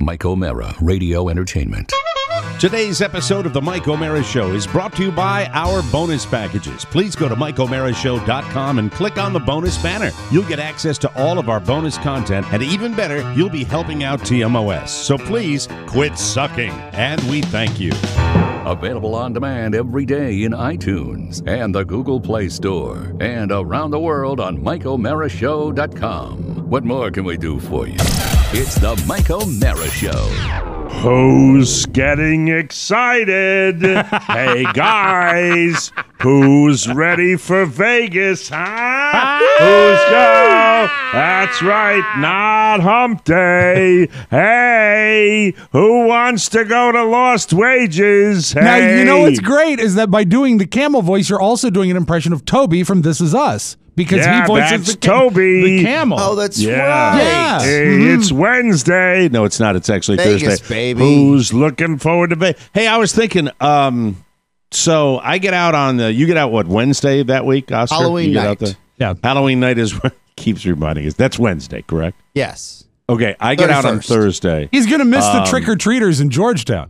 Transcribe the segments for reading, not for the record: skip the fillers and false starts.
Mike O'Mara Radio Entertainment. Today's episode of The Mike O'Mara Show is brought to you by our bonus packages. Please go to MikeO'MaraShow.com and click on the bonus banner. You'll get access to all of our bonus content, and even better, you'll be helping out TMOS. So please quit sucking, and we thank you. Available on demand every day in iTunes and the Google Play Store, and around the world on MikeO'MaraShow.com. What more can we do for you? It's The Mike O'Mara Show. Who's getting excited? Hey, guys, who's ready for Vegas, huh? Who's go? That's right, not hump day. Hey, who wants to go to Lost Wages? Hey. Now, you know what's great is that by doing the camel voice, you're also doing an impression of Toby from This Is Us. Because he voices the camel. Oh, that's right. Yeah. Hey, it's Wednesday. No, it's not. It's actually Vegas, Thursday. baby. Who's looking forward to Vegas? Hey, I was thinking, so I get out on you get out, what, Wednesday that week, Oscar? Halloween you get night. Out there? Yeah. Halloween night is what keeps reminding us. That's Wednesday, correct? Yes. Okay, I get out on 31st. Thursday. He's going to miss the trick-or-treaters in Georgetown.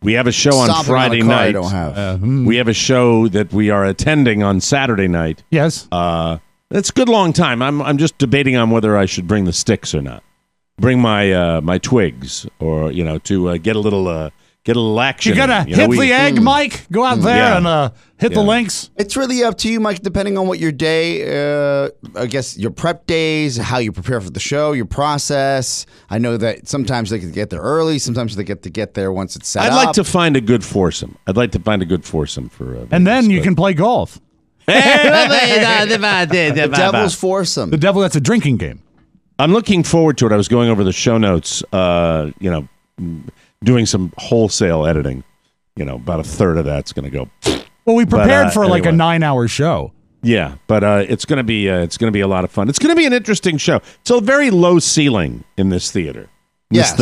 We have a show on Stomping Friday on a car I night. don't have. We have a show that we are attending on Saturday night. Yes. It's a good long time. I'm just debating on whether I should bring the sticks or not. Bring my my twigs, or to get a little action. You got to hit the egg, Mike. Go out there and hit the links. It's really up to you, Mike, depending on what your day, I guess your prep days, how you prepare for the show, your process. I know that sometimes they can get there early. Sometimes they get there once it's set up. I'd like to find a good foursome. for And then you can play golf. The Devil's Foursome. The devil, that's a drinking game. I'm looking forward to it. I was going over the show notes, doing some wholesale editing. About a third of that's going to go. Well, we prepared for like a anyway. 9-hour show. Yeah, but it's going to be a lot of fun. It's going to be an interesting show. It's a very low ceiling in this theater. Yes.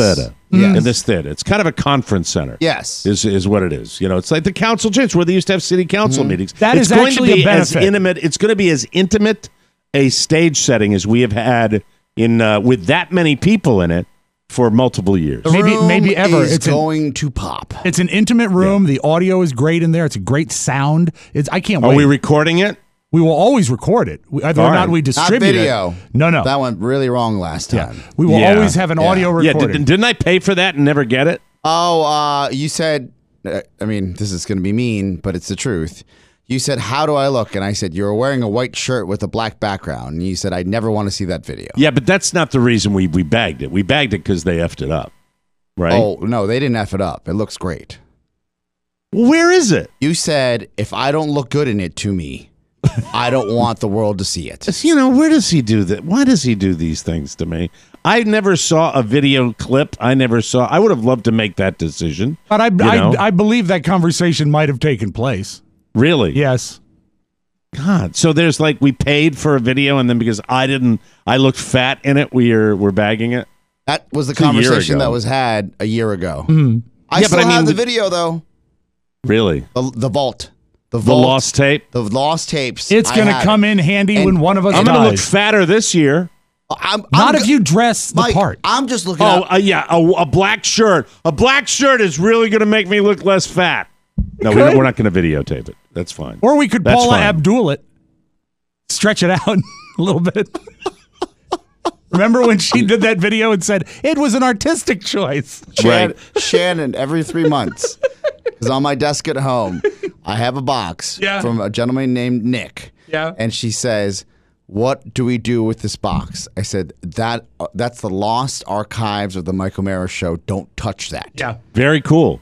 In this theater. It's kind of a conference center. Yes. Is what it is. It's like the council chambers where they used to have city council meetings. That it's is going actually to be a benefit. as intimate. It's going to be as intimate a stage setting as we have had in with that many people in it for multiple years. Maybe ever. It's going to pop. It's an intimate room. The audio is great in there. It's a great sound. I can't wait. Are we recording it? We will always record it. Whether or not we distribute Not video. it. No. That went really wrong last time. Yeah. We will always have an audio recording. Yeah, didn't I pay for that and never get it? Oh, you said, this is going to be mean, but it's the truth. You said, how do I look? And I said, you're wearing a white shirt with a black background. And you said, I never want to see that video. Yeah, but that's not the reason we bagged it. We bagged it because they effed it up, right? Oh, no, they didn't F it up. It looks great. Where is it? You said, if I don't look good in it to me, I don't want the world to see it. Where does he do that? Why does he do these things to me? I never saw a video clip. I would have loved to make that decision. But I believe that conversation might have taken place. Really? Yes. God. So there's we paid for a video, and then because I looked fat in it, we're bagging it? That was the conversation that was had a year ago. Mm-hmm. I still have the video, though. Really? The vault. The lost tape? The lost tapes. It's going to come in handy when one of us I'm dies. going to look fatter this year. Not if you dress the part. I'm just looking a black shirt. A black shirt is really going to make me look less fat. No, we're not going to videotape it. That's fine. Or we could Paula Abdul it. Stretch it out a little bit. Remember when she did that video and said, it was an artistic choice? Shannon, every 3 months, because on my desk at home, I have a box from a gentleman named Nick. Yeah. And she says, what do we do with this box? I said, that's the lost archives of the Mike O'Mara Show. Don't touch that. Yeah. Very cool.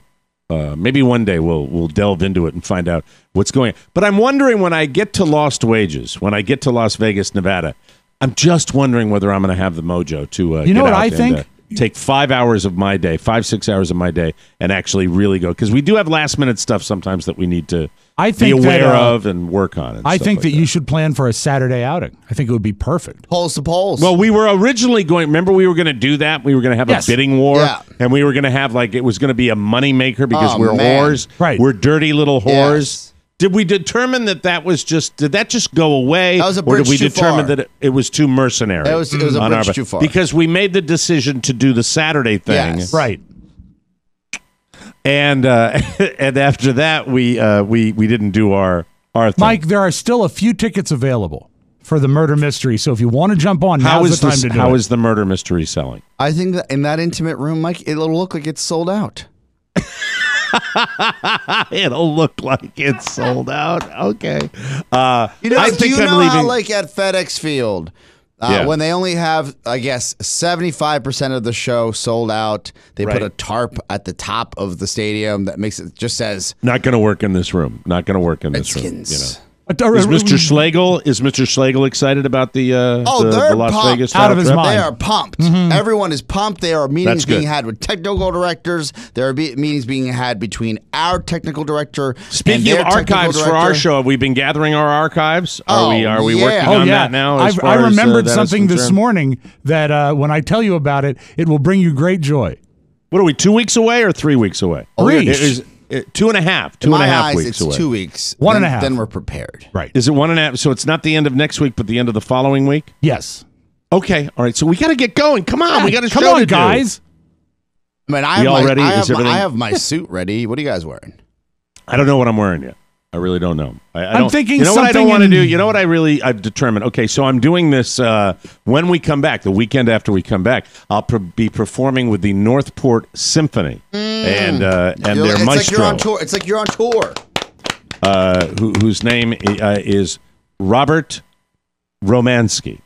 Maybe one day we'll delve into it and find out what's going on. But I'm wondering when I get to Lost Wages, when I get to Las Vegas, Nevada, I'm just wondering whether I'm going to have the mojo to you know what I think? Take 5 hours of my day, 6 hours of my day, and actually really go. Because we do have last-minute stuff sometimes that we need to be aware of and work on. And I think that you should plan for a Saturday outing. I think it would be perfect. Polls to polls. Well, we were originally going, remember we were going to do that? We were going to have a bidding war, and we were going to have, it was going to be a moneymaker because we're whores. Right. We're dirty little whores. Yes. Did we determine that was just? Did that just go away? That was a or did bridge we too determine far. that it was too mercenary? It was a bridge too far. Because we made the decision to do the Saturday thing, Yes. Right. and and after that we didn't do our thing. Mike, there are still a few tickets available for the murder mystery. So if you want to jump on, now's the time to do it. How is the murder mystery selling? I think that in that intimate room, Mike, it'll look like it's sold out. It'll look like it's sold out. Okay. Do you know how, like, at FedEx Field, when they only have, I guess, 75% of the show sold out, they put a tarp at the top of the stadium that makes it just says, not going to work in this room. Not going to work in this room. Redskins. You know. Is Mr. Schlegel excited about the Las pumped. Vegas Out of his trip? mind. They are pumped. Everyone is pumped. There are meetings being had with technical directors. There are meetings being had between our technical director. Speaking and of their technical archives for our director. show, have we been gathering our archives? Are we yeah. working on that now? I remembered something this morning that when I tell you about it, it will bring you great joy. What are we, 2 weeks away or 3 weeks away? 3. It is 2.5 In my eyes, weeks it's away. 2 weeks. One and Then- a half. Then we're prepared. Right. Is it 1.5? So it's not the end of next week, but the end of the following week? Yes. Okay. All right. So we got to get going. Come on. We got to Come show on, to do. guys. I mean, We all ready? Is I everything- have my suit ready. What are you guys wearing? I don't know what I'm wearing yet. I really don't know. I I'm don't, thinking you know what I don't something want to in- do? You know what I've determined? Okay, so I'm doing this when we come back, the weekend after we come back. I'll be performing with the Northport Symphony and their It's maestro. like you're on tour. It's like you're on tour. Whose name is Robert Romansky.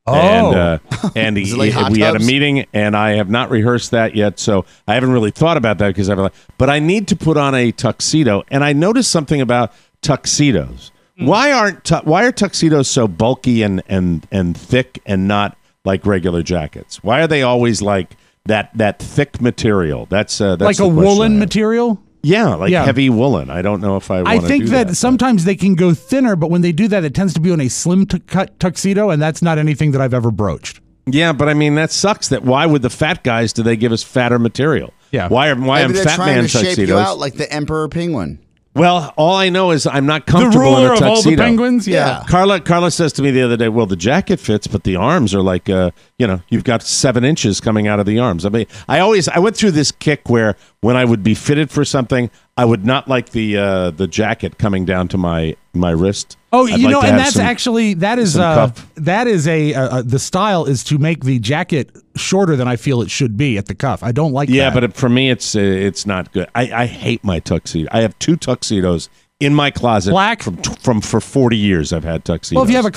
Oh. And Is it like hot we had a tubs? meeting, and I have not rehearsed that yet, so I haven't really thought about that because but I need to put on a tuxedo, and I noticed something about tuxedos. Why are tuxedos so bulky and thick and not like regular jackets? Why are they always like that thick material? That's like the a question I woolen have. material? Yeah, Yeah. heavy woolen. I don't know if I want I to think do that sometimes they can go thinner, but when they do that, it tends to be on a slim cut tuxedo, and that's not anything that I've ever broached. Yeah, but I mean that sucks. That why would the fat guys do they give us fatter material? Yeah. Why Maybe am they're fat trying man to shape tuxedos? you out like the Emperor Penguin. Well, all I know is I'm not The comfortable in ruler a of tuxedo. all the penguins? Yeah. Carla says to me the other day, well, the jacket fits, but the arms are like, you've got 7 inches coming out of the arms. I mean, I went through this kick where when I would be fitted for something, I would not like the jacket coming down to my wrist. Oh, I'd you like know, to and have that's some- actually cuff. the style is to make the jacket shorter than I feel it should be at the cuff. I don't like Yeah, that. but for me, it's not good. I hate my tuxedo. I have 2 tuxedos in my closet. Black? from for 40 years. I've had tuxedos. well, if you have a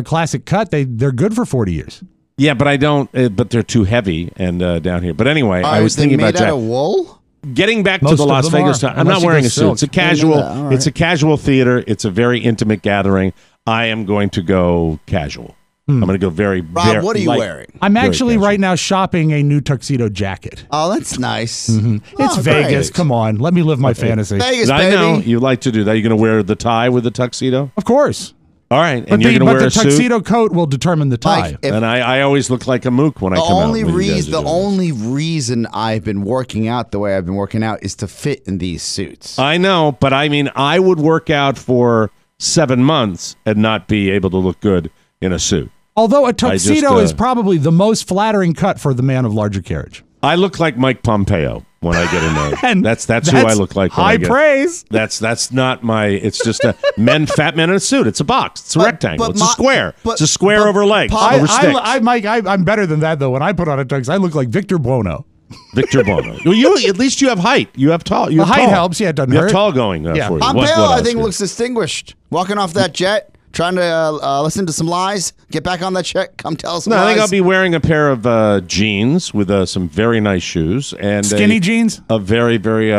classic cut, they're good for 40 years. yeah, but I don't. But they're too heavy and down here. But anyway, I Are was they thinking made about out of wool? getting back to Most the of Las them Vegas are, time. I'm not unless you wearing go a suit. It's a silk. casual. All right. It's a casual theater. It's a very intimate gathering. I am going to go casual. I'm going to go very. Rob, what are you wearing? I'm Very actually casual. right now shopping a new tuxedo jacket. Oh, that's nice. It's Oh, Vegas. great. Come on, let me live my fantasy. Vegas, I baby. know you like to do that. You're going to wear the tie with the tuxedo. Of course. All right, But and you're the, going to but wear the a suit. tuxedo coat will determine the tie. Mike, if And I always look like a mook when I the come only out. when you guys reason are the doing this. only reason I've been working out the way I've been working out is to fit in these suits. I know, but I mean, I would work out for 7 months and not be able to look good in a suit. Although a tuxedo just, is probably the most flattering cut for the man of larger carriage. I look like Mike Pompeo when I get in there. And that's who I look like. When High I get, praise. That's not my. It's just a fat man in a suit. It's a box. It's a rectangle. but It's a square. It's a square over legs. Paul- Over sticks. Mike, I'm better than that though. When I put on a tux, I look like Victor Buono. Victor Bono. Well, at least you have height. You have tall. You The have height tall. helps. Yeah, it doesn't You hurt. have tall going Yeah. for you. Pompeo, What I else think, here? looks distinguished. Walking off that jet, trying to listen to some lies, get back on that jet, come tell us some No, I lies. think I'll be wearing a pair of jeans with some very nice shoes and Skinny jeans? A very, very.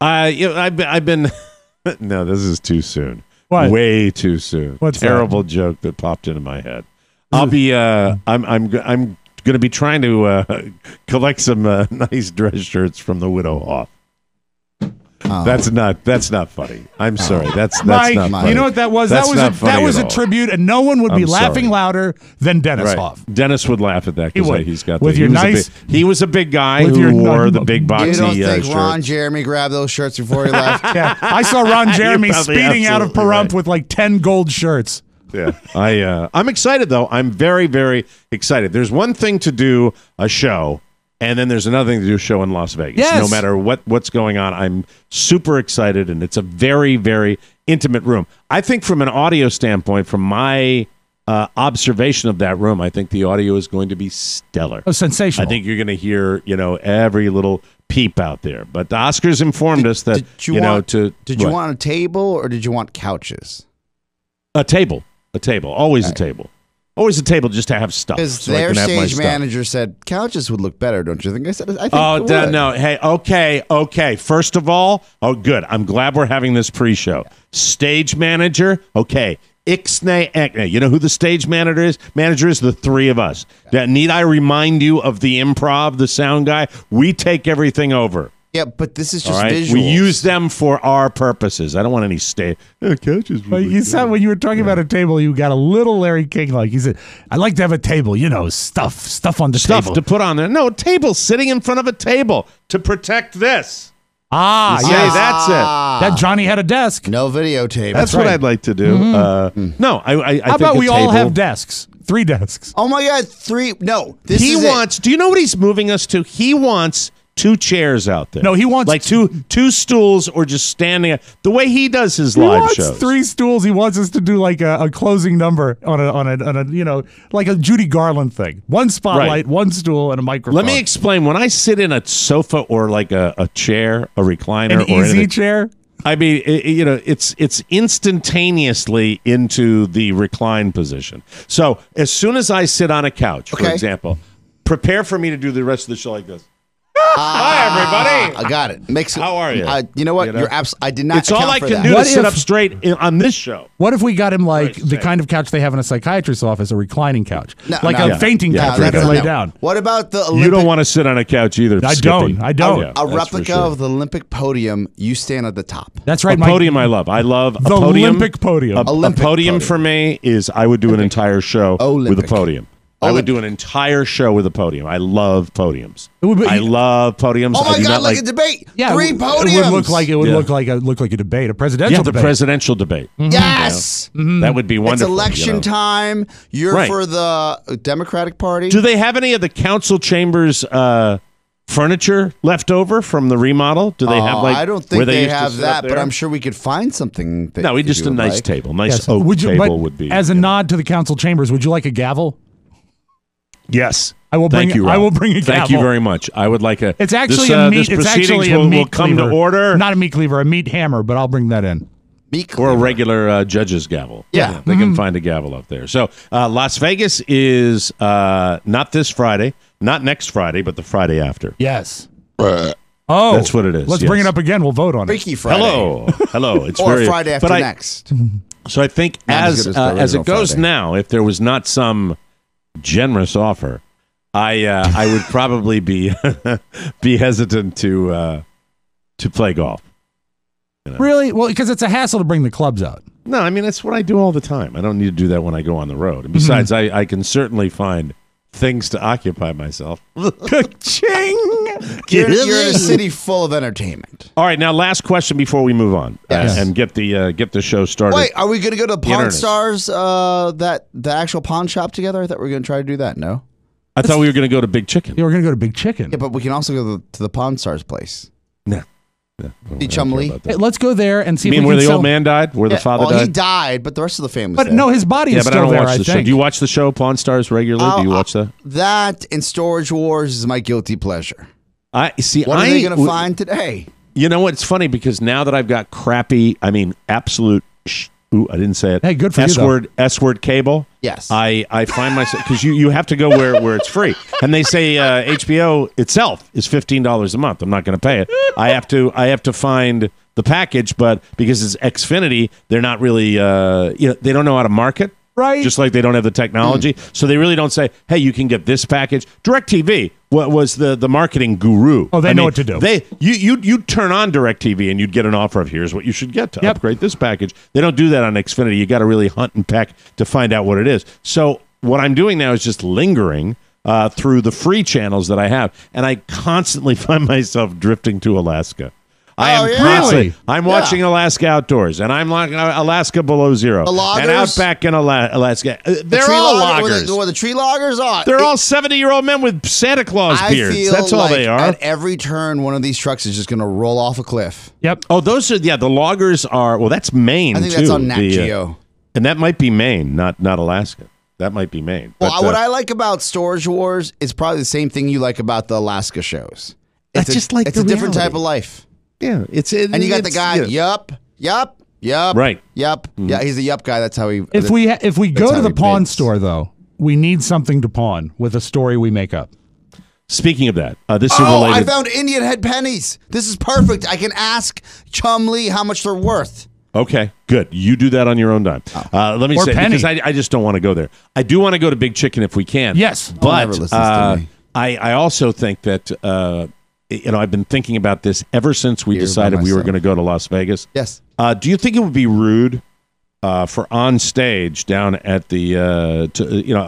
I've been. No, this is too soon. What? Way too soon. What's that? Terrible joke that popped into my head. I'll be. I'm going to be trying to collect some nice dress shirts from the Widow Hoff. That's not funny. I'm sorry. That's Mike, not funny. you know what that was? That's That was a tribute, and no one would be laughing louder than Dennis Hoff. Dennis would laugh at that because he's got with your nice. He was a big guy who wore the big boxy shirts. You don't think shirts. Ron Jeremy grabbed those shirts before he left? Yeah, I saw Ron Jeremy speeding out of Pahrump with like 10 gold shirts. Yeah, I'm excited though. I'm very, very excited. There's one thing to do a show. And then there's another thing to do a show in Las Vegas. Yes. No matter what's going on, I'm super excited, and it's a very, very intimate room. I think from an audio standpoint, from my observation of that room, I think the audio is going to be stellar. Oh, sensational. I think you're going to hear, every little peep out there. But the Oscars informed us that, Did you want a table or did you want couches? A table. Always a table. Always a table just to have stuff. Because their stage manager said couches would look better, don't you think? I said, I think no. Hey, okay. First of all, good. I'm glad we're having this pre-show. Stage manager, okay. Ixnay Eknay. You know who the stage manager is? The three of us. Need I remind you of the improv, the sound guy? We take everything over. Yeah, but this is just visuals. We use them for our purposes. I don't want any couches. But you said when you were talking about a table, you got a little Larry King like. He said, "I like to have a table, stuff on the table to put on there." No, table sitting in front of a table to protect this. Yes. That's it. That Johnny had a desk. No videotape. That's what I'd like to do. No, I How about we all have desks? 3 desks. Oh my God, 3. No, he wants. Do you know what he's moving us to? He wants 2 chairs out there. No, he wants like two stools or just standing. The way he does his live shows. He wants 3 stools. He wants us to do like a closing number on a like a Judy Garland thing. 1 spotlight, 1 stool, and a microphone. Let me explain. When I sit in a sofa or like a chair, a recliner, an easy chair. I mean, it's instantaneously into the recline position. So as soon as I sit on a couch, for example, prepare for me to do the rest of the show like this. Hi, everybody. I got it. How are you? You know what? You're I did not. It's all I can do to sit up straight on this show. What if we got him like the kind of couch they have in a psychiatrist's office, a reclining couch, a fainting couch where you can lay down? What about the Olympic? You don't want to sit on a couch either. I don't. A replica of the Olympic podium. You stand at the top. That's right. A podium I love. I love the a podium. Olympic podium. A podium for me is I would do an entire show with a podium. I would do an entire show with a podium. I love podiums. I love podiums. Oh my God! Like a debate. Yeah, 3 podiums. It would look like a debate, a presidential debate. The presidential debate. Mm-hmm. Yes, that would be wonderful. It's election time. You're for the Democratic Party. Do they have any of the council chambers furniture left over from the remodel? Do they have I don't think they have that, but I'm sure we could find something. No, just a nice table, nice oak table would be. As a nod to the council chambers, would you like a gavel? Yes, I will bring. I will bring a gavel. Thank you very much. I would like a. It's actually a meat. It's actually a meat come cleaver. To order. Not a meat cleaver, a meat hammer. But I'll bring that in. Meat cleaver. Or a regular judge's gavel. Yeah, they can find a gavel up there. So Las Vegas is not this Friday, not next Friday, but the Friday after. Yes. Oh, that's what it is. Let's bring it up again. We'll vote on Freaky it. Friday. Hello. It's or Friday after next. So I think as it goes Friday. Now, if there was not some generous offer, I would probably be hesitant to play golf. Really? Well, because it's a hassle to bring the clubs out. No, I mean that's what I do all the time. I don't need to do that when I go on the road. And besides, I can certainly find things to occupy myself. Ching! You're in a city full of entertainment. All right, now last question before we move on and get the show started. Wait, are we going to go to Pawn Stars, the actual pawn shop together? I thought we were going to try to do that. No, I thought we were going to go to Big Chicken. Yeah, we're going to go to Big Chicken. Yeah, but we can also go to the Pawn Stars place. No. See Chumley. Hey, let's go there and see. You mean where the old man died? Where the father died? He died, but the rest of the family. But no, his body is still there. I think. Do you watch the show Pawn Stars regularly? Do you watch that? That and Storage Wars is my guilty pleasure. I see. What are they going to find today? You know what? It's funny because now that I've got crappy, absolute. Ooh, I didn't say it. Hey, good for you. S-word cable. Yes. I find myself because you have to go where it's free, and they say HBO itself is $15 a month. I'm not going to pay it. I have to find the package, but because it's Xfinity, they're not really they don't know how to market. Right. Just like they don't have the technology. So they really don't say, hey, you can get this package. DirecTV was the marketing guru. Oh, they know what to do. You'd turn on DirecTV and you'd get an offer of here's what you should get to upgrade this package. They don't do that on Xfinity. You got to really hunt and peck to find out what it is. So what I'm doing now is just lingering through the free channels that I have, and I constantly find myself drifting to Alaska. Really? I'm watching Alaska Outdoors, and I'm like Alaska Below Zero, and Outback in Alaska. They're all loggers. The tree loggers are. They're all 70-year-old men with Santa Claus beards. That's all they are. At every turn, one of these trucks is just going to roll off a cliff. Yep. Oh, those are the loggers are. Well, that's Maine. I think too, that's on Nat Geo, and that might be Maine, not Alaska. That might be Maine. Well, what I like about Storage Wars is probably the same thing you like about the Alaska shows. It's just like it's a different type of life. Yeah, and you got the guy. Yup. Right. Yup. Mm-hmm. Yeah, he's a yup guy. That's how he. If we go to the pawn store though, we need something to pawn with a story we make up. Speaking of that, this is related. I found Indian head pennies. This is perfect. I can ask Chumlee how much they're worth. Okay, good. You do that on your own time. Let me say, because I just don't want to go there. I do want to go to Big Chicken if we can. Yes. But I also think that, I've been thinking about this ever since we decided we were going to go to Las Vegas. Yes. Do you think it would be rude for on stage down at the, a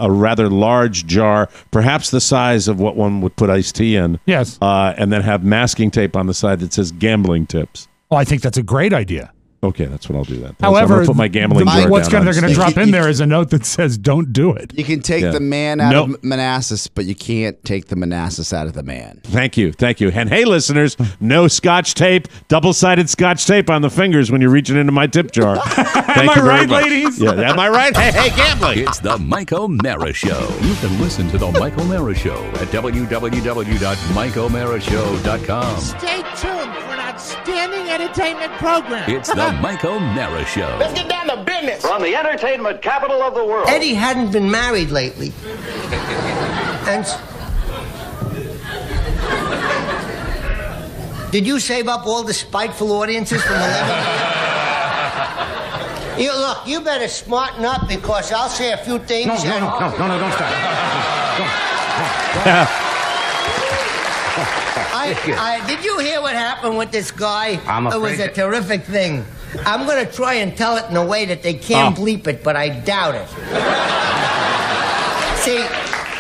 rather large jar, perhaps the size of what one would put iced tea in? Yes. And then have masking tape on the side that says gambling tips? Oh, I think that's a great idea. Okay, that's what I'll do then. However, put my gambling jar what's down they're going to drop in there is a note that says, don't do it. You can take the man out of Manassas, but you can't take the Manassas out of the man. Thank you. And hey, listeners, no Scotch tape, double-sided Scotch tape on the fingers when you're reaching into my tip jar. Am I right, ladies? Yeah, am I right? Hey, gambling. It's the Mike O'Mara Show. You can listen to the Mike O'Mara Show at www.mikeomarashow.com. Stay tuned for an outstanding entertainment program. It's the Mike O'Mara Show. Let's get down to business. From the entertainment capital of the world. Eddie hadn't been married lately. And did you save up all the spiteful audiences from the Look, you better smarten up because I'll say a few things. No, don't start. Did you hear what happened with this guy? I'm afraid it was a terrific thing. I'm going to try and tell it in a way that they can't bleep it, but I doubt it. See,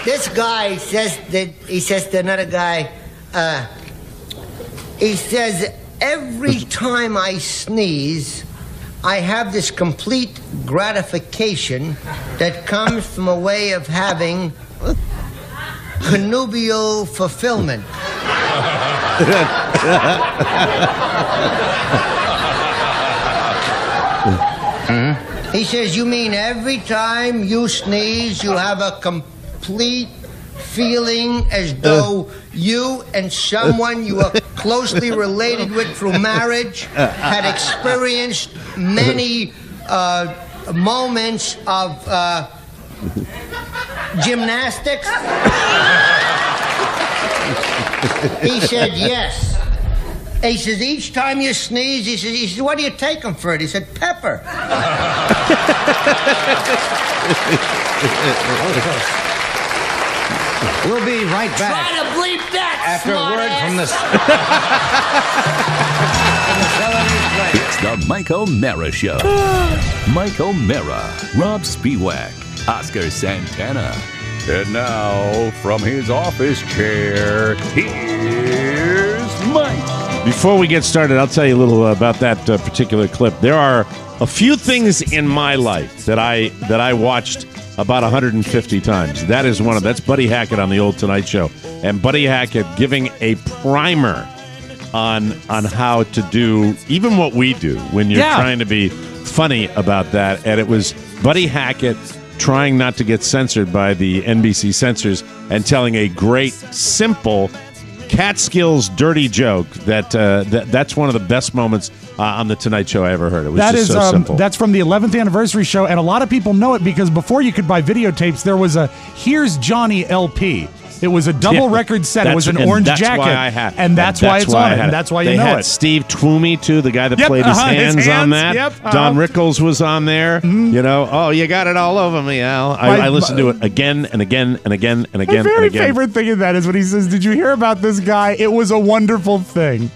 this guy says to another guy, he says, every time I sneeze, I have this complete gratification that comes from a way of having connubial fulfillment. He says, you mean every time you sneeze, you have a complete feeling as though you and someone you are closely related with through marriage had experienced many moments of gymnastics? He said, yes. He says, each time you sneeze, he says, what do you take them for it? He said, pepper. We'll be right back. Try to bleep that, after a word from the... It's the Mike O'Mara Show. Mike O'Mara, Rob Spiewak, Oscar Santana. And now, from his office chair, here's Mike. Before we get started, I'll tell you a little about that particular clip. There are a few things in my life that I watched about 150 times. That is one of them. That's Buddy Hackett on the old Tonight Show. And Buddy Hackett giving a primer on how to do even what we do when you're trying to be funny about that. And it was Buddy Hackett trying not to get censored by the NBC censors and telling a great, simple Catskills dirty joke that's one of the best moments on the Tonight Show I ever heard. It was so simple. That's from the 11th anniversary show, and a lot of people know it because before you could buy videotapes, there was a Here's Johnny LP. It was a double record set. It was an orange jacket. That's why it's on it. And that's why you know it. They had Steve Twomey, too, the guy that played his hands on that. Don Rickles was on there. You know, oh, you got it all over me, Al. I listened to it again and again and again and again. My very favorite thing of that is when he says, "Did you hear about this guy? It was a wonderful thing."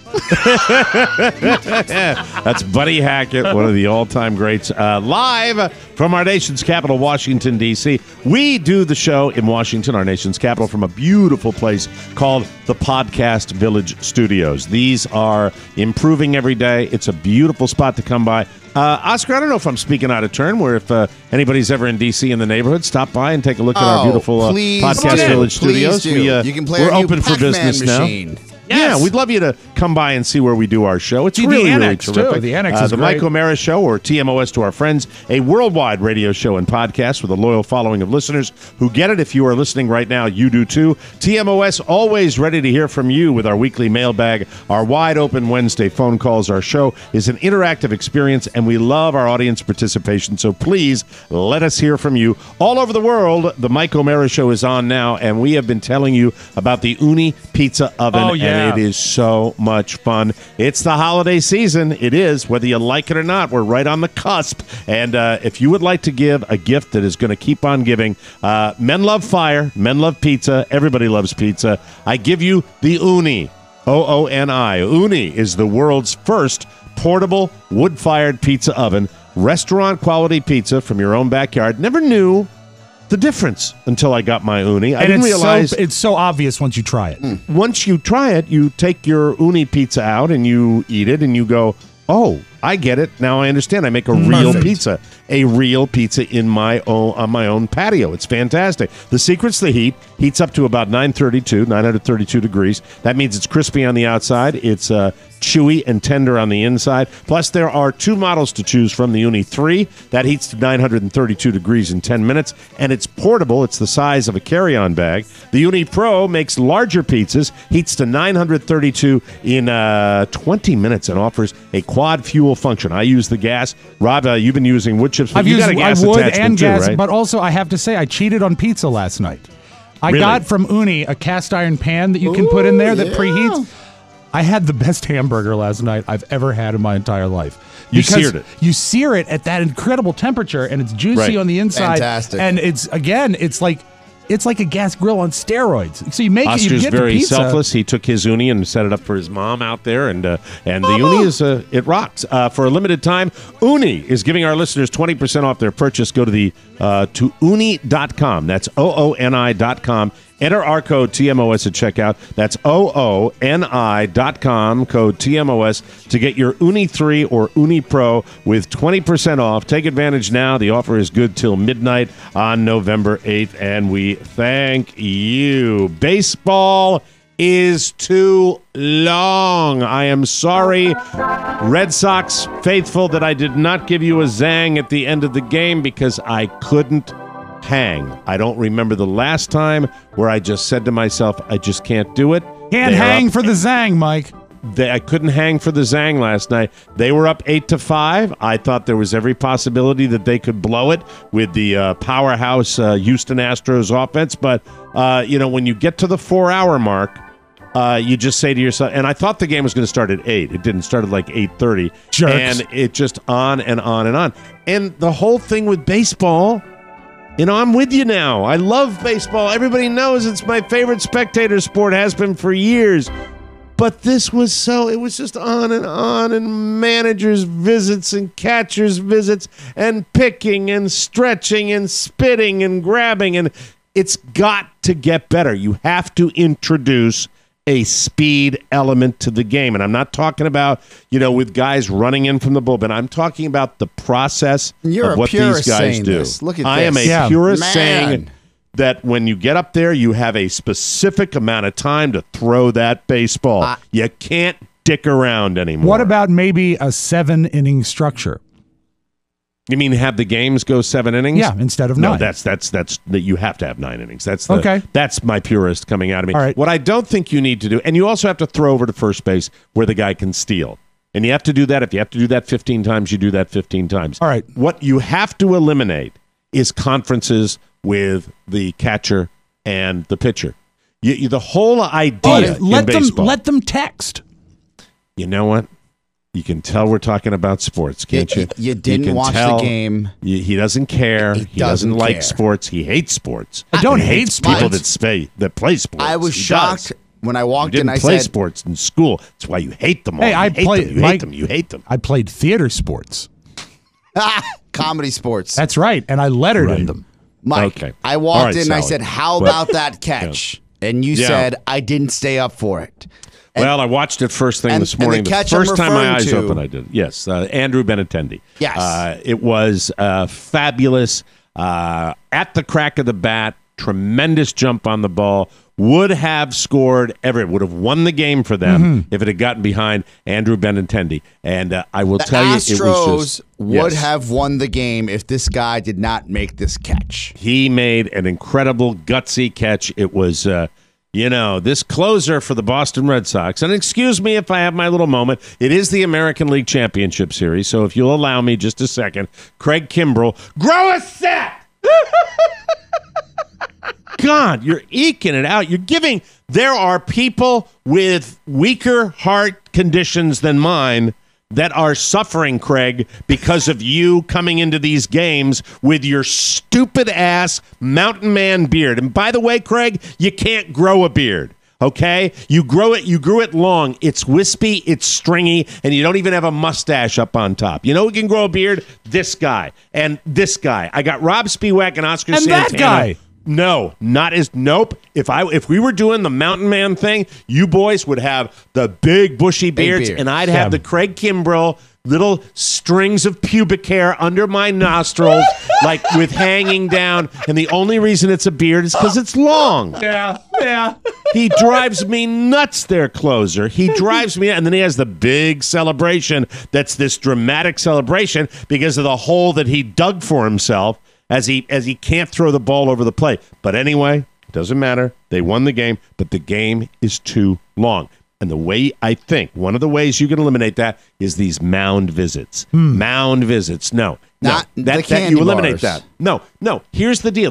That's Buddy Hackett, one of the all-time greats, live from our nation's capital, Washington, D.C. We do the show in Washington, our nation's capital, from a beautiful place called the Podcast Village Studios. These are improving every day. It's a beautiful spot to come by. Oscar, I don't know if I'm speaking out of turn, where if anybody's ever in D.C. in the neighborhood, stop by and take a look at our beautiful Podcast Village Studios. You can play we're open for business machine. now. Yes. Yeah, we'd love you to come by and see where we do our show. It's really terrific. Too. The Annex is the great. Mike O'Mara Show, or TMOS to our friends, a worldwide radio show and podcast with a loyal following of listeners who get it. If you are listening right now, you do too. TMOS, always ready to hear from you with our weekly mailbag, our wide open Wednesday phone calls. Our show is an interactive experience, and we love our audience participation. So please let us hear from you. All over the world, the Mike O'Mara Show is on now, and we have been telling you about the Ooni Pizza Oven. Oh, yeah. And it is so much fun. It's the holiday season. It is, whether you like it or not. We're right on the cusp. And if you would like to give a gift that is going to keep on giving, men love fire, men love pizza, everybody loves pizza. I give you the Ooni, O-O-N-I. Ooni is the world's first portable wood-fired pizza oven, restaurant-quality pizza from your own backyard. Never knew the difference until I got my Ooni. I didn't realize it's so obvious once you try it. Once you try it, you take your Ooni pizza out and you eat it and you go, oh, I get it. Now I understand. I make a real pizza. A real pizza in my own on my own patio. It's fantastic. The secret's the heat. Heats up to about 932 degrees. That means it's crispy on the outside. It's chewy and tender on the inside. Plus, there are two models to choose from. The Ooni 3, that heats to 932 degrees in 10 minutes, and it's portable. It's the size of a carry-on bag. The Ooni Pro makes larger pizzas, heats to 932 in 20 minutes, and offers a quad fuel function. I use the gas. Rob, you've been using wood chips. I've used wood and gas, right? but also I have to say I cheated on pizza last night. I got from Ooni a cast iron pan that you can put in there that preheats. I had the best hamburger last night I've ever had in my entire life. You seared it. You sear it at that incredible temperature, and it's juicy on the inside. Fantastic. And it's like a gas grill on steroids. So you make Oscar's it, you get very the pizza. selfless. He took his Ooni and set it up for his mom out there, and the Ooni is it rocks. For a limited time, Ooni is giving our listeners 20% off their purchase. Go to to Ooni.com. That's OONI.com. Enter our code TMOS at checkout. That's OONI.com, code TMOS, to get your Ooni 3 or Ooni Pro with 20% off. Take advantage now. The offer is good till midnight on November 8th, and we thank you. Baseball is too long. I am sorry, Red Sox faithful, that I did not give you a zang at the end of the game because I couldn't hang. I don't remember the last time where I just said to myself, I just can't do it. Can't hang for the zang, Mike. I couldn't hang for the zang last night. They were up 8-5. I thought there was every possibility that they could blow it with the powerhouse Houston Astros offense. But, when you get to the 4-hour mark, you just say to yourself, and I thought the game was going to start at 8. It didn't start at like 8:30. Jerks. And it just on and on and on. And the whole thing with baseball, I'm with you now. I love baseball. Everybody knows it's my favorite spectator sport, has been for years. But this was it was just on, and managers' visits and catchers' visits and picking and stretching and spitting and grabbing. And it's got to get better. You have to introduce a speed element to the game. And I'm not talking about, with guys running in from the bullpen. I'm talking about the process of what these guys do. Look at I am a purist saying that when you get up there, you have a specific amount of time to throw that baseball. You can't dick around anymore. What about maybe a 7-inning structure? You mean have the games go 7 innings? Yeah, instead of 9. No, that's that you have to have 9 innings. That's my purist coming out of me. All right. What I don't think you need to do, and you also have to throw over to first base where the guy can steal. And you have to do that. If you have to do that 15 times, you do that 15 times. All right. What you have to eliminate is conferences with the catcher and the pitcher. The whole idea in baseball. Let them text. You know what? You can tell we're talking about sports, can't you? You didn't watch the game. He doesn't care. He doesn't like sports. He hates sports. I don't hate sports. People that play sports. I was shocked when I walked in. I play said, sports in school. That's why you hate them all. Hey, You hate them. I played theater sports. Comedy sports. That's right, and I lettered in them. Mike, okay. I walked in and I Sally. said, how about that catch? And you said, I didn't stay up for it. Well, I watched it first thing this morning. The first time my eyes to, opened, I did. Yes, Andrew Benintendi. Yes. It was fabulous. At the crack of the bat, tremendous jump on the ball. Would have scored Everett, would have won the game for them if it had gotten behind Andrew Benintendi. And I will tell you, it was Astros would have won the game if this guy did not make this catch. He made an incredible, gutsy catch. It was, this closer for the Boston Red Sox. And excuse me if I have my little moment. It is the American League Championship Series, so if you'll allow me just a second. Craig Kimbrell, grow a set! God, you're eking it out. There are people with weaker heart conditions than mine that are suffering, Craig, because of you coming into these games with your stupid ass mountain man beard. And by the way, Craig, you can't grow a beard. Okay? You grew it long. It's wispy, it's stringy, and you don't even have a mustache up on top. You know who can grow a beard? This guy. And this guy. I got Rob Spiewak and Oscar Santana. And that guy. No, nope. If we were doing the mountain man thing, you boys would have the big bushy beards, and I'd have the Craig Kimbrell little strings of pubic hair under my nostrils, like with hanging down. And the only reason it's a beard is because it's long. Yeah. He drives me nuts, their closer. He drives me, and then he has the big celebration. That's this dramatic celebration because of the hole that he dug for himself. As he can't throw the ball over the plate. But anyway, it doesn't matter. They won the game, but the game is too long. And the way I think, one of the ways you can eliminate that is these mound visits. Mound visits. No. Not that you eliminate that. No. Here's the deal.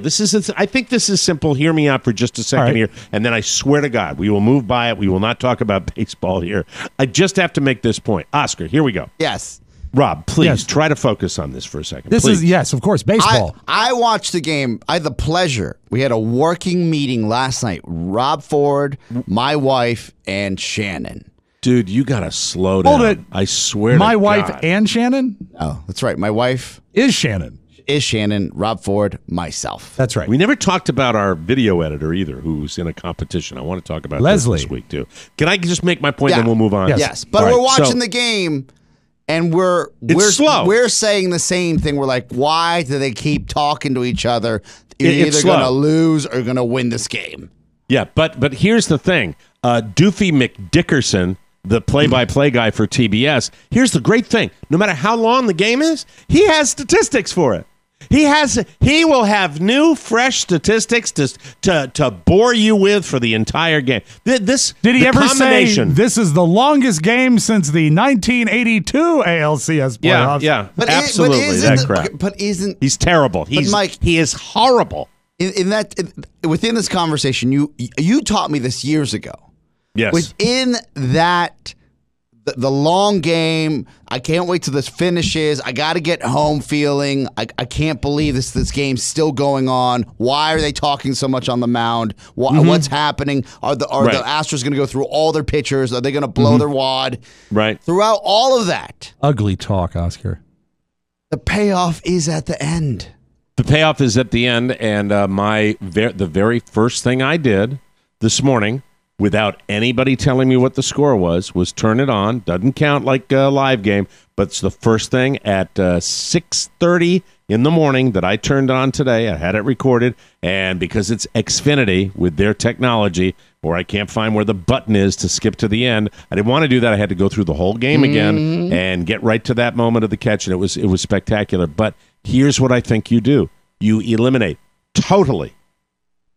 I think this is simple. Hear me out for just a second here, and then I swear to God, we will move by it. We will not talk about baseball here. I just have to make this point. Oscar, here we go. Yes. Rob, please try to focus on this for a second. This is, yes, of course, baseball. I watched the game. I had the pleasure. We had a working meeting last night. Rob Ford, my wife, and Shannon. Dude, you got to slow down. Hold it. I swear my to wife God. and Shannon? Oh, that's right. My wife is Shannon. Rob Ford, myself. That's right. We never talked about our video editor either, who's in a competition. I want to talk about Leslie this week, too. Can I just make my point, then we'll move on? Yes. But we're watching the game. And we're slow. We're saying the same thing. We're like, why do they keep talking to each other? You're either going to lose or going to win this game. Yeah, but here's the thing. Doofy McDickerson, the play-by-play guy for TBS, here's the great thing. No matter how long the game is, he has statistics for it. He will have new, fresh statistics to bore you with for the entire game. Did he ever say this is the longest game since the 1982 ALCS playoffs? Yeah, absolutely. That crap. But he's terrible? Mike, he is horrible. Within this conversation, you taught me this years ago. Yes. Within that. The long game, I can't wait till this finishes. I got to get home feeling. I can't believe this game's still going on. Why are they talking so much on the mound? What's happening? Are the Astros going to go through all their pitchers? Are they going to blow their wad? Right. Throughout all of that. Ugly talk, Oscar. The payoff is at the end. The payoff is at the end, and the very first thing I did this morning, without anybody telling me what the score was turn it on. Doesn't count like a live game, but it's the first thing at 6:30 in the morning that I turned on today. I had it recorded, and because it's Xfinity with their technology, or I can't find where the button is to skip to the end, I didn't want to do that. I had to go through the whole game again and get right to that moment of the catch, and it was spectacular. But here's what I think you do. You eliminate totally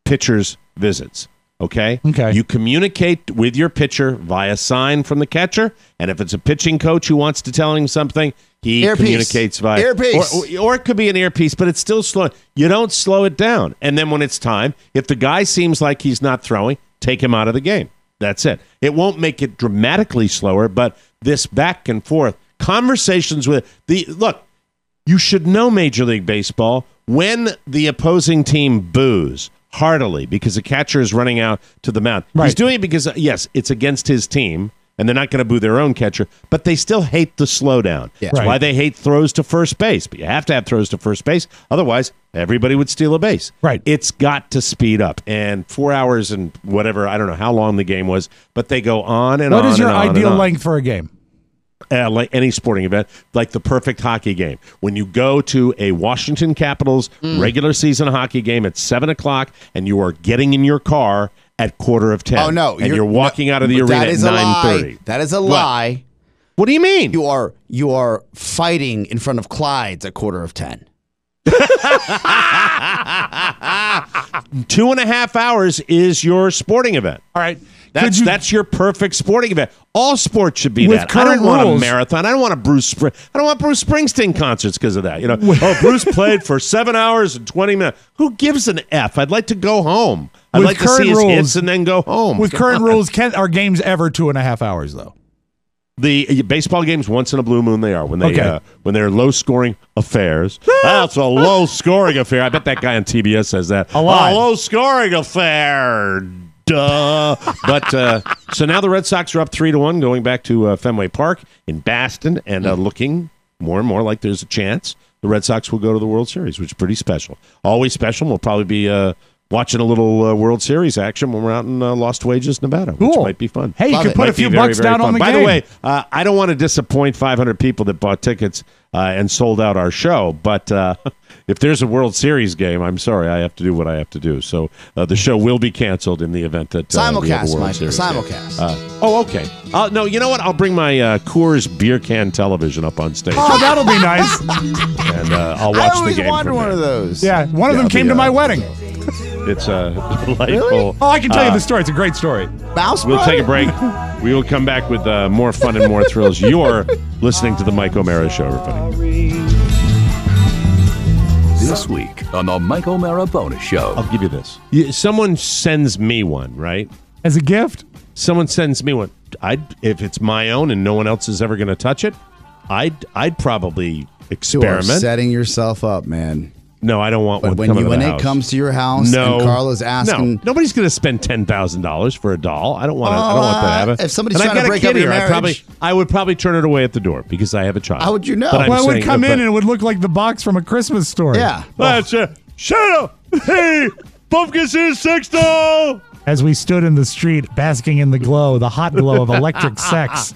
pitchers' visits. Okay? You communicate with your pitcher via sign from the catcher, and if it's a pitching coach who wants to tell him something, he communicates via earpiece. Or it could be an earpiece, but it's still slow. You don't slow it down. And then when it's time, if the guy seems like he's not throwing, take him out of the game. That's it. It won't make it dramatically slower, but this back and forth conversations with look, you should know Major League Baseball when the opposing team boos heartily because the catcher is running out to the mound. Right. He's doing it because, yes, it's against his team, and they're not going to boo their own catcher, but they still hate the slowdown. Yeah. That's why they hate throws to first base. But you have to have throws to first base. Otherwise, everybody would steal a base. Right. It's got to speed up. And 4 hours and whatever, I don't know how long the game was, but they go on and on. What is your ideal on. length for a game? Like any sporting event, like the perfect hockey game. When you go to a Washington Capitals regular season hockey game at 7 o'clock and you are getting in your car at 9:45. Oh, no. And you're walking out of the arena at 9:30. That is a lie. What do you mean? You are fighting in front of Clyde's at 9:45. 2.5 hours is your sporting event. All right. That's your perfect sporting event. All sports should be With that. I don't current want rules- a marathon. I don't want Bruce Springsteen concerts because of that. You know, Bruce played for 7 hours and 20 minutes. Who gives an F? I'd like to go home. I'd With like to see current his rules- hits and then go home. With current rules, are games ever 2.5 hours, though? The baseball games, once in a blue moon, they are when they Okay. when they're low scoring affairs. That's a low scoring affair. I bet that guy on TBS says that. A lot. low scoring affair. Duh. But so now the Red Sox are up 3-1, going back to Fenway Park in Boston, and looking more and more like there's a chance the Red Sox will go to the World Series, which is pretty special. Always special. We'll probably be watching a little World Series action when we're out in Lost Wages, Nevada, which Cool. might be fun. Hey, you could put a few bucks down on the By game. the way, I don't want to disappoint 500 people that bought tickets and sold out our show, but if there's a World Series game, I'm sorry, I have to do what I have to do. So the show will be canceled in the event that we have a Simulcast, World Mike. Series Simulcast. okay. No, you know what? I'll bring my Coors beer can television up on stage, Oh, that'll be nice. and I'll watch I the always game wanted from one there. of those. Yeah, one of them came to my wedding. It's delightful. Oh, I can tell you the story. It's a great story. Mouse We'll brother? take a break. We will come back with more fun and more thrills. You're listening to the Mike O'Mara Show, everybody. This week on the Mike O'Mara Bonus Show. I'll give you this. Someone sends me one, right? As a gift? Someone sends me one. If it's my own and no one else is ever going to touch it, I'd probably You are experiment. setting yourself up, man. No, I don't want But one when coming to when the it house. comes to your house No, and Carla's asking, no, nobody's going to spend $10,000 for a doll. I don't want to. I don't want that to happen. if somebody's And I've trying to got a break kid up your here, marriage- I would probably turn it away at the door because I have a child. How would you know? But I'm Well, it would saying- come in but- and it would look like the box from A Christmas Story. yeah. Shut up! Hey, Pumpkin says sex doll. As we stood in the street, basking in the glow, the hot glow of electric sex.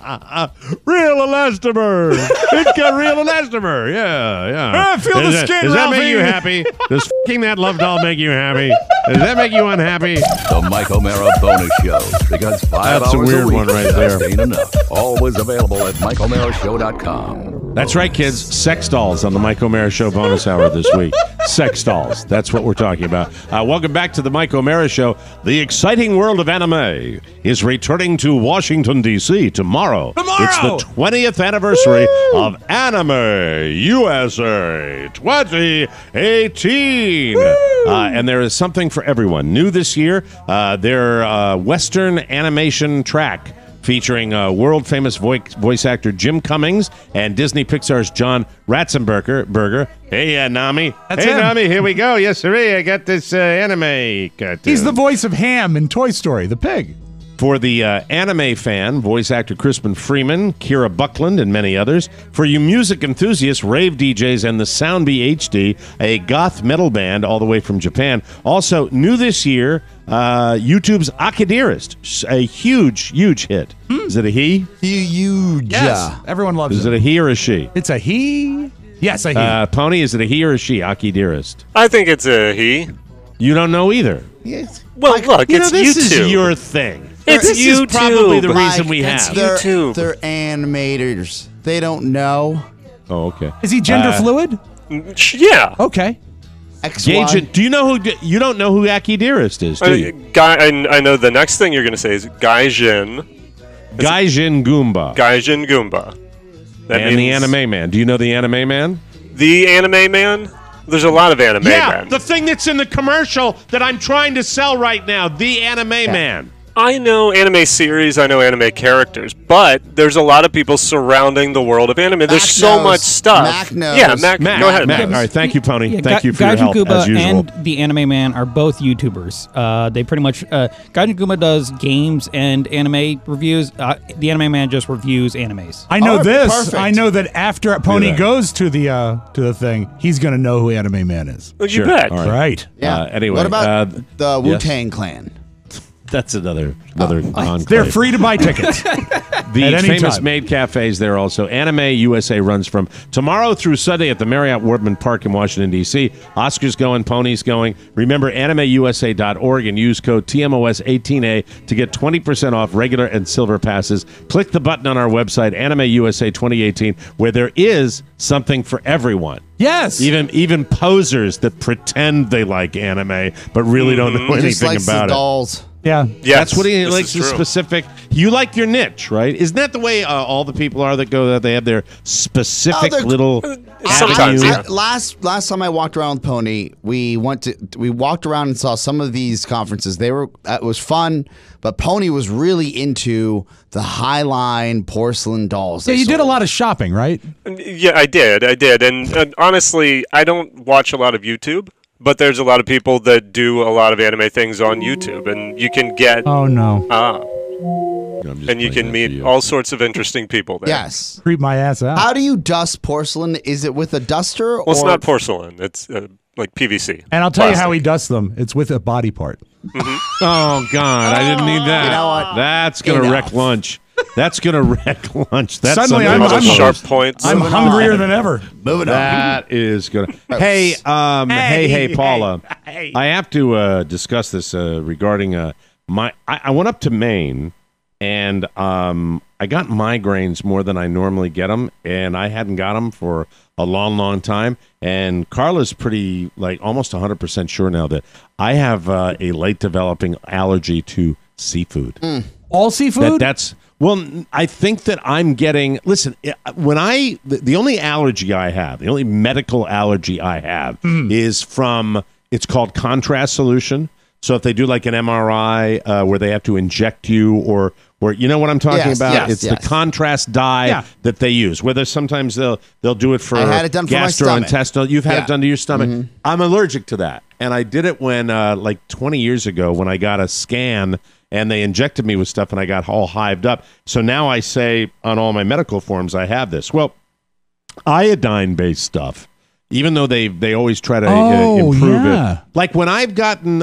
Real elastomer. It's got real elastomer. Yeah. I feel the skin, Does that make Ralphie. you happy? Does f***ing that love doll make you happy? Does that make you unhappy? The Mike O'Mara Bonus Show. Because 5 That's a hours weird week one right just there. ain't enough. Always available at MikeO'MaraShow.com. That's right, kids. Sex dolls on the Mike O'Mara Show bonus hour this week. Sex dolls. That's what we're talking about. Welcome back to the Mike O'Mara Show. The exciting world of anime is returning to Washington, D.C. tomorrow. It's the 20th anniversary of Anime USA 2018. And there is something for everyone. New this year, their Western animation track featuring world-famous voice actor Jim Cummings and Disney Pixar's John Ratzenberger. Hey, Nami. That's hey, him. Nami, here we go. Yes, sir. I got this anime cartoon. He's the voice of Ham in Toy Story, the pig. For the anime fan, voice actor Crispin Freeman, Kira Buckland, and many others. For you music enthusiasts, rave DJs, and the Soundbee HD, a goth metal band all the way from Japan. Also, new this year, YouTube's Akidearist, a huge, huge hit. Is it a he? Huge. Yes. Everyone loves Is it. it a he or a she? It's a he. Yes, a he. Pony, is it a he or a she? Akidearist. I think it's a he. You don't know either. Well, look, You know, it's this YouTube. is your thing. It's this YouTube. is probably the reason we it's have. YouTube. They're animators. They don't know. Oh, okay. Is he gender fluid? Yeah. Okay. Gauge it. Do you know who? You don't know who Akidearist is, do you? I know the next thing you're going to say is Gaijin Goomba. Gaijin Goomba. That And the means Anime Man. Do you know the Anime Man? The Anime Man? There's a lot of Anime Yeah, Men. the thing that's in the commercial that I'm trying to sell right now. The Anime Man. I know anime series, I know anime characters, but there's a lot of people surrounding the world of anime. There's so much stuff. Mac knows. Yeah, Mac, go ahead. Mac. All right, thank you, Pony. Yeah, thank you for your Gaijin help, Kuba as usual. and the Anime Man are both YouTubers. They pretty much Gaijin Kuba does games and anime reviews. The Anime Man just reviews animes. I know this. Perfect. I know that after Pony goes to the thing, he's going to know who Anime Man is. Well, you bet. All Right. Yeah. Anyway, what about the yes? Wu-Tang Clan? That's another enclave. They're free to buy tickets. The At any famous time. maid cafes there also. Anime USA runs from tomorrow through Sunday at the Marriott Wardman Park in Washington, D.C. Oscar's going, Pony's going. Remember, animeusa.org and use code TMOS18A to get 20% off regular and silver passes. Click the button on our website, Anime USA 2018, where there is something for everyone. Yes. Even posers that pretend they like anime but really don't know He just anything likes about his it. dolls. Yeah. Yes, That's what he this likes. is The true. specific. You like your niche, right? Isn't that the way all the people are that go? That they have their specific they're- little. Sometimes, avenue? yeah. Last time I walked around with Pony, we walked around and saw some of these conferences. It was fun, but Pony was really into the Highline porcelain dolls. Yeah, they you did a sold. lot of shopping, right? Yeah, I did. And honestly, I don't watch a lot of YouTube, but there's a lot of people that do a lot of anime things on YouTube, and you can get Oh, no. I'm just and you playing can that meet for you. all sorts of interesting people there. Yes. Creep my ass out. How do you dust porcelain? Is it with a duster? Well, it's or not porcelain. It's like PVC. And I'll tell you how Plastic. he dusts them. It's with a body part. Oh God, I didn't need that. You know what? That's gonna Enough. wreck lunch. That's gonna wreck lunch. That's Suddenly something I'm- All else. those I'm- sharp points. I'm hungrier than ever. Moving on. That is gonna. Hey, hey, Paula. I have to discuss this regarding I went up to Maine, and I got migraines more than I normally get them, and I hadn't got them for a long, long time. And Carla's pretty, like, almost 100% sure now that I have a late developing allergy to seafood. All seafood? Well, I think that I'm getting. Listen, when the only allergy I have, the only medical allergy I have is from. It's called contrast solution. So if they do like an MRI where they have to inject you, or you know what I'm talking about? Yes, It's yes. the contrast dye that they use. Whether sometimes they'll do it for I had it done for my stomach. gastrointestinal. You've had Yeah. it done to your stomach. I'm allergic to that, and I did it when like 20 years ago when I got a scan. And they injected me with stuff, and I got all hived up. So now I say on all my medical forms, I have this. Well, iodine-based stuff, even though they always try to improve it. Like when I've gotten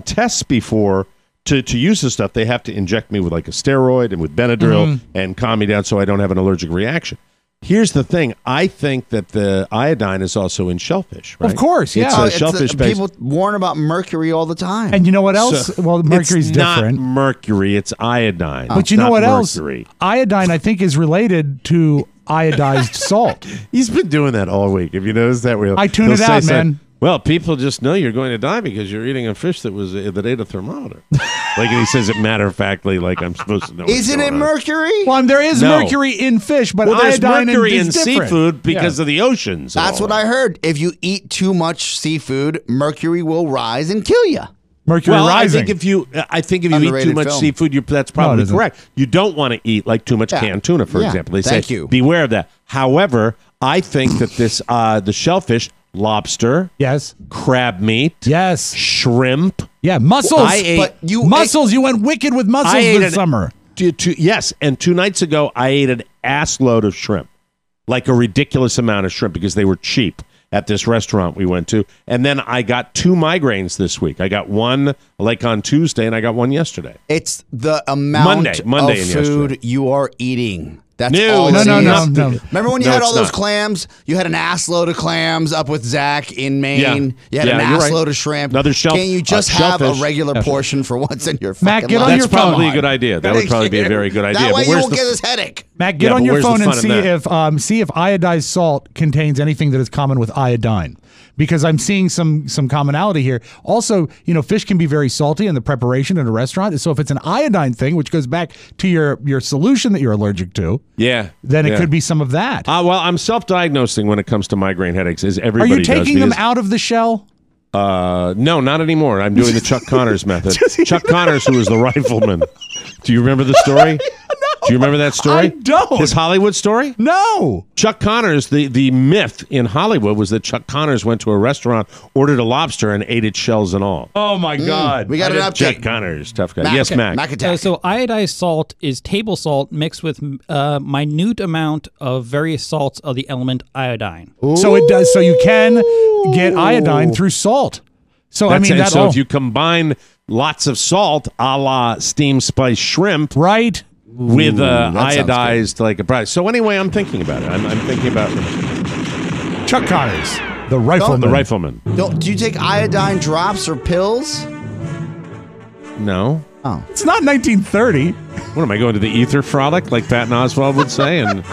tests before to use this stuff, they have to inject me with like a steroid and with Benadryl and calm me down so I don't have an allergic reaction. Here's the thing. I think that the iodine is also in shellfish, right? Of course, yeah. It's Oh, a It's shellfish-based. people warn about mercury all the time. And you know what else? Well, mercury's it's different. Not mercury, it's iodine. But It's you know not what mercury. else? Iodine, I think, is related to iodized salt. He's been doing that all week. If you notice that, I tune he'll it say out, something, man. Well, people just know you're going to die because you're eating a fish that ate a thermometer. Like he says it matter-of-factly, like I'm supposed to know. Isn't it mercury? Well, there is No. mercury in fish, but Well, there's iodine mercury in is different. seafood because of the oceans. and That's all what I heard. If you eat too much seafood, mercury will rise and kill you. Mercury Well, rising. I think if you eat too Underrated much film. seafood, that's probably isn't. correct. You don't want to eat like too much Yeah. canned tuna, for Yeah. example. They Thank say you. beware of that. However, I think that this the shellfish, lobster, yes, crab meat, yes, shrimp. Yeah, mussels. I ate- But you mussels. You went wicked with mussels I ate this summer. Yes, and 2 nights ago I ate an ass load of shrimp, like a ridiculous amount of shrimp because they were cheap at this restaurant we went to. And then I got 2 migraines this week. I got one like on Tuesday, and I got one yesterday. It's the amount Monday of and food yesterday. you are eating. That's No, all it's it no, is. no, no. Remember when you No, had all it's those not. clams? You had an ass load of clams up with Zach in Maine. Yeah. You had Yeah, an you're ass right. load of shrimp. Another Can you just have a shellfish. regular Shellfish. portion for once in your Matt, fucking get on life? your That's probably a phone. good idea. That would probably be a very good idea. That way But you where's won't the get this headache. Matt, get Yeah, on but your where's the phone and fun in see if iodized salt contains anything that is common with iodine, because I'm seeing some commonality here. Also, fish can be very salty in the preparation in a restaurant. So if it's an iodine thing, which goes back to your solution that you're allergic to, then it could be some of that. Well, I'm self-diagnosing when it comes to migraine headaches. Is Are everybody you taking does, them because- out of the shell? No, not anymore. I'm doing the Chuck Connors method. Chuck Connors, who was the rifleman. Do you remember the story? Do you remember that story? I don't. His Hollywood story? No. Chuck Connors, the myth in Hollywood was that Chuck Connors went to a restaurant, ordered a lobster, and ate its shells and all. Oh, my God. We got an update. Chuck Connors, tough guy. Yes, Mac. Mac attack. So iodized salt is table salt mixed with minute amount of various salts of the element iodine. So it does. So you can get iodine through salt. So That's I mean, so if you combine lots of salt, a la steamed spiced shrimp, right, with iodized like a price. So anyway, I'm thinking about it. I'm thinking about Chuck Connors, the rifleman. The rifleman. Do you take iodine drops or pills? No. Oh, it's not 1930. What am I going to the ether frolic, like Patton Oswalt would say, and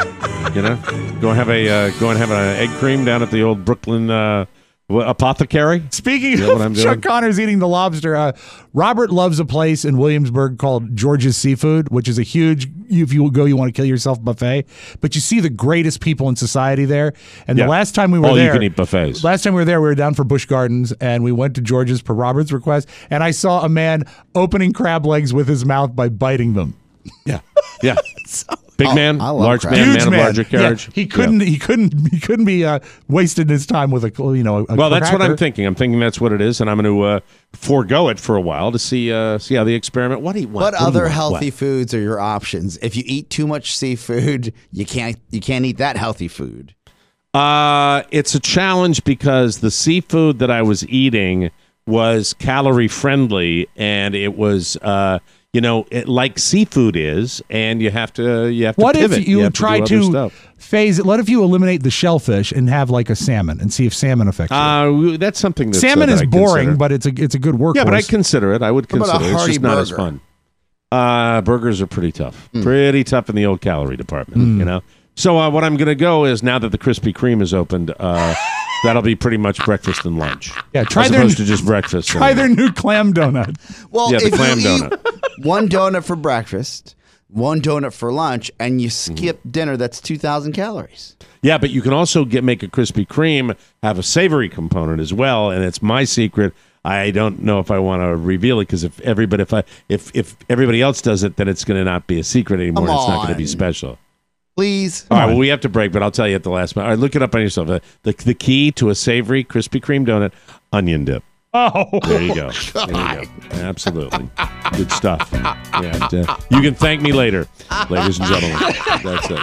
go and have an egg cream down at the old Brooklyn apothecary? Speaking of Chuck Connors eating the lobster, Robert loves a place in Williamsburg called George's Seafood, which is a huge, if you go, you want to kill yourself buffet. But you see the greatest people in society there. And the last time we were there, you can eat buffets. Last time we were there, we were down for Busch Gardens, and we went to George's per Robert's request, and I saw a man opening crab legs with his mouth by biting them. Yeah. Big man, large crab. man, Huge man of larger carriage. Yeah, he couldn't be wasting his time with a well, that's cracker. what I'm thinking. I'm thinking that's what it is, and I'm going to forego it for a while to see how the experiment. What other healthy foods are your options? If you eat too much seafood, you can't eat that healthy food. It's a challenge because the seafood that I was eating was calorie friendly, and it was like seafood is, and you have to what pivot. If you try to phase it? What if you eliminate the shellfish and have like a salmon and see if salmon affects you? That's something that salmon is boring, but it's a good workhorse. Yeah, but I consider it. I would consider it. It's just not as fun. Burgers are pretty tough. Pretty tough in the old calorie department, So what I'm going to go is, now that the Krispy Kreme is opened, that'll be pretty much breakfast and lunch. Yeah, as opposed to just breakfast. Try their new clam donut. Well, the clam donut. One donut for breakfast, one donut for lunch, and you skip dinner, that's 2,000 calories. Yeah, but you can also make a Krispy Kreme have a savory component as well, and it's my secret. I don't know if I want to reveal it, because if everybody else does it, then it's going to not be a secret anymore. It's not going to be special. Please. All right, well, we have to break, but I'll tell you at the last minute. All right, look it up on yourself. The key to a savory Krispy Kreme donut, onion dip. Oh, there you go. There you go. Absolutely. Good stuff. Yeah, you can thank me later, ladies and gentlemen. That's it.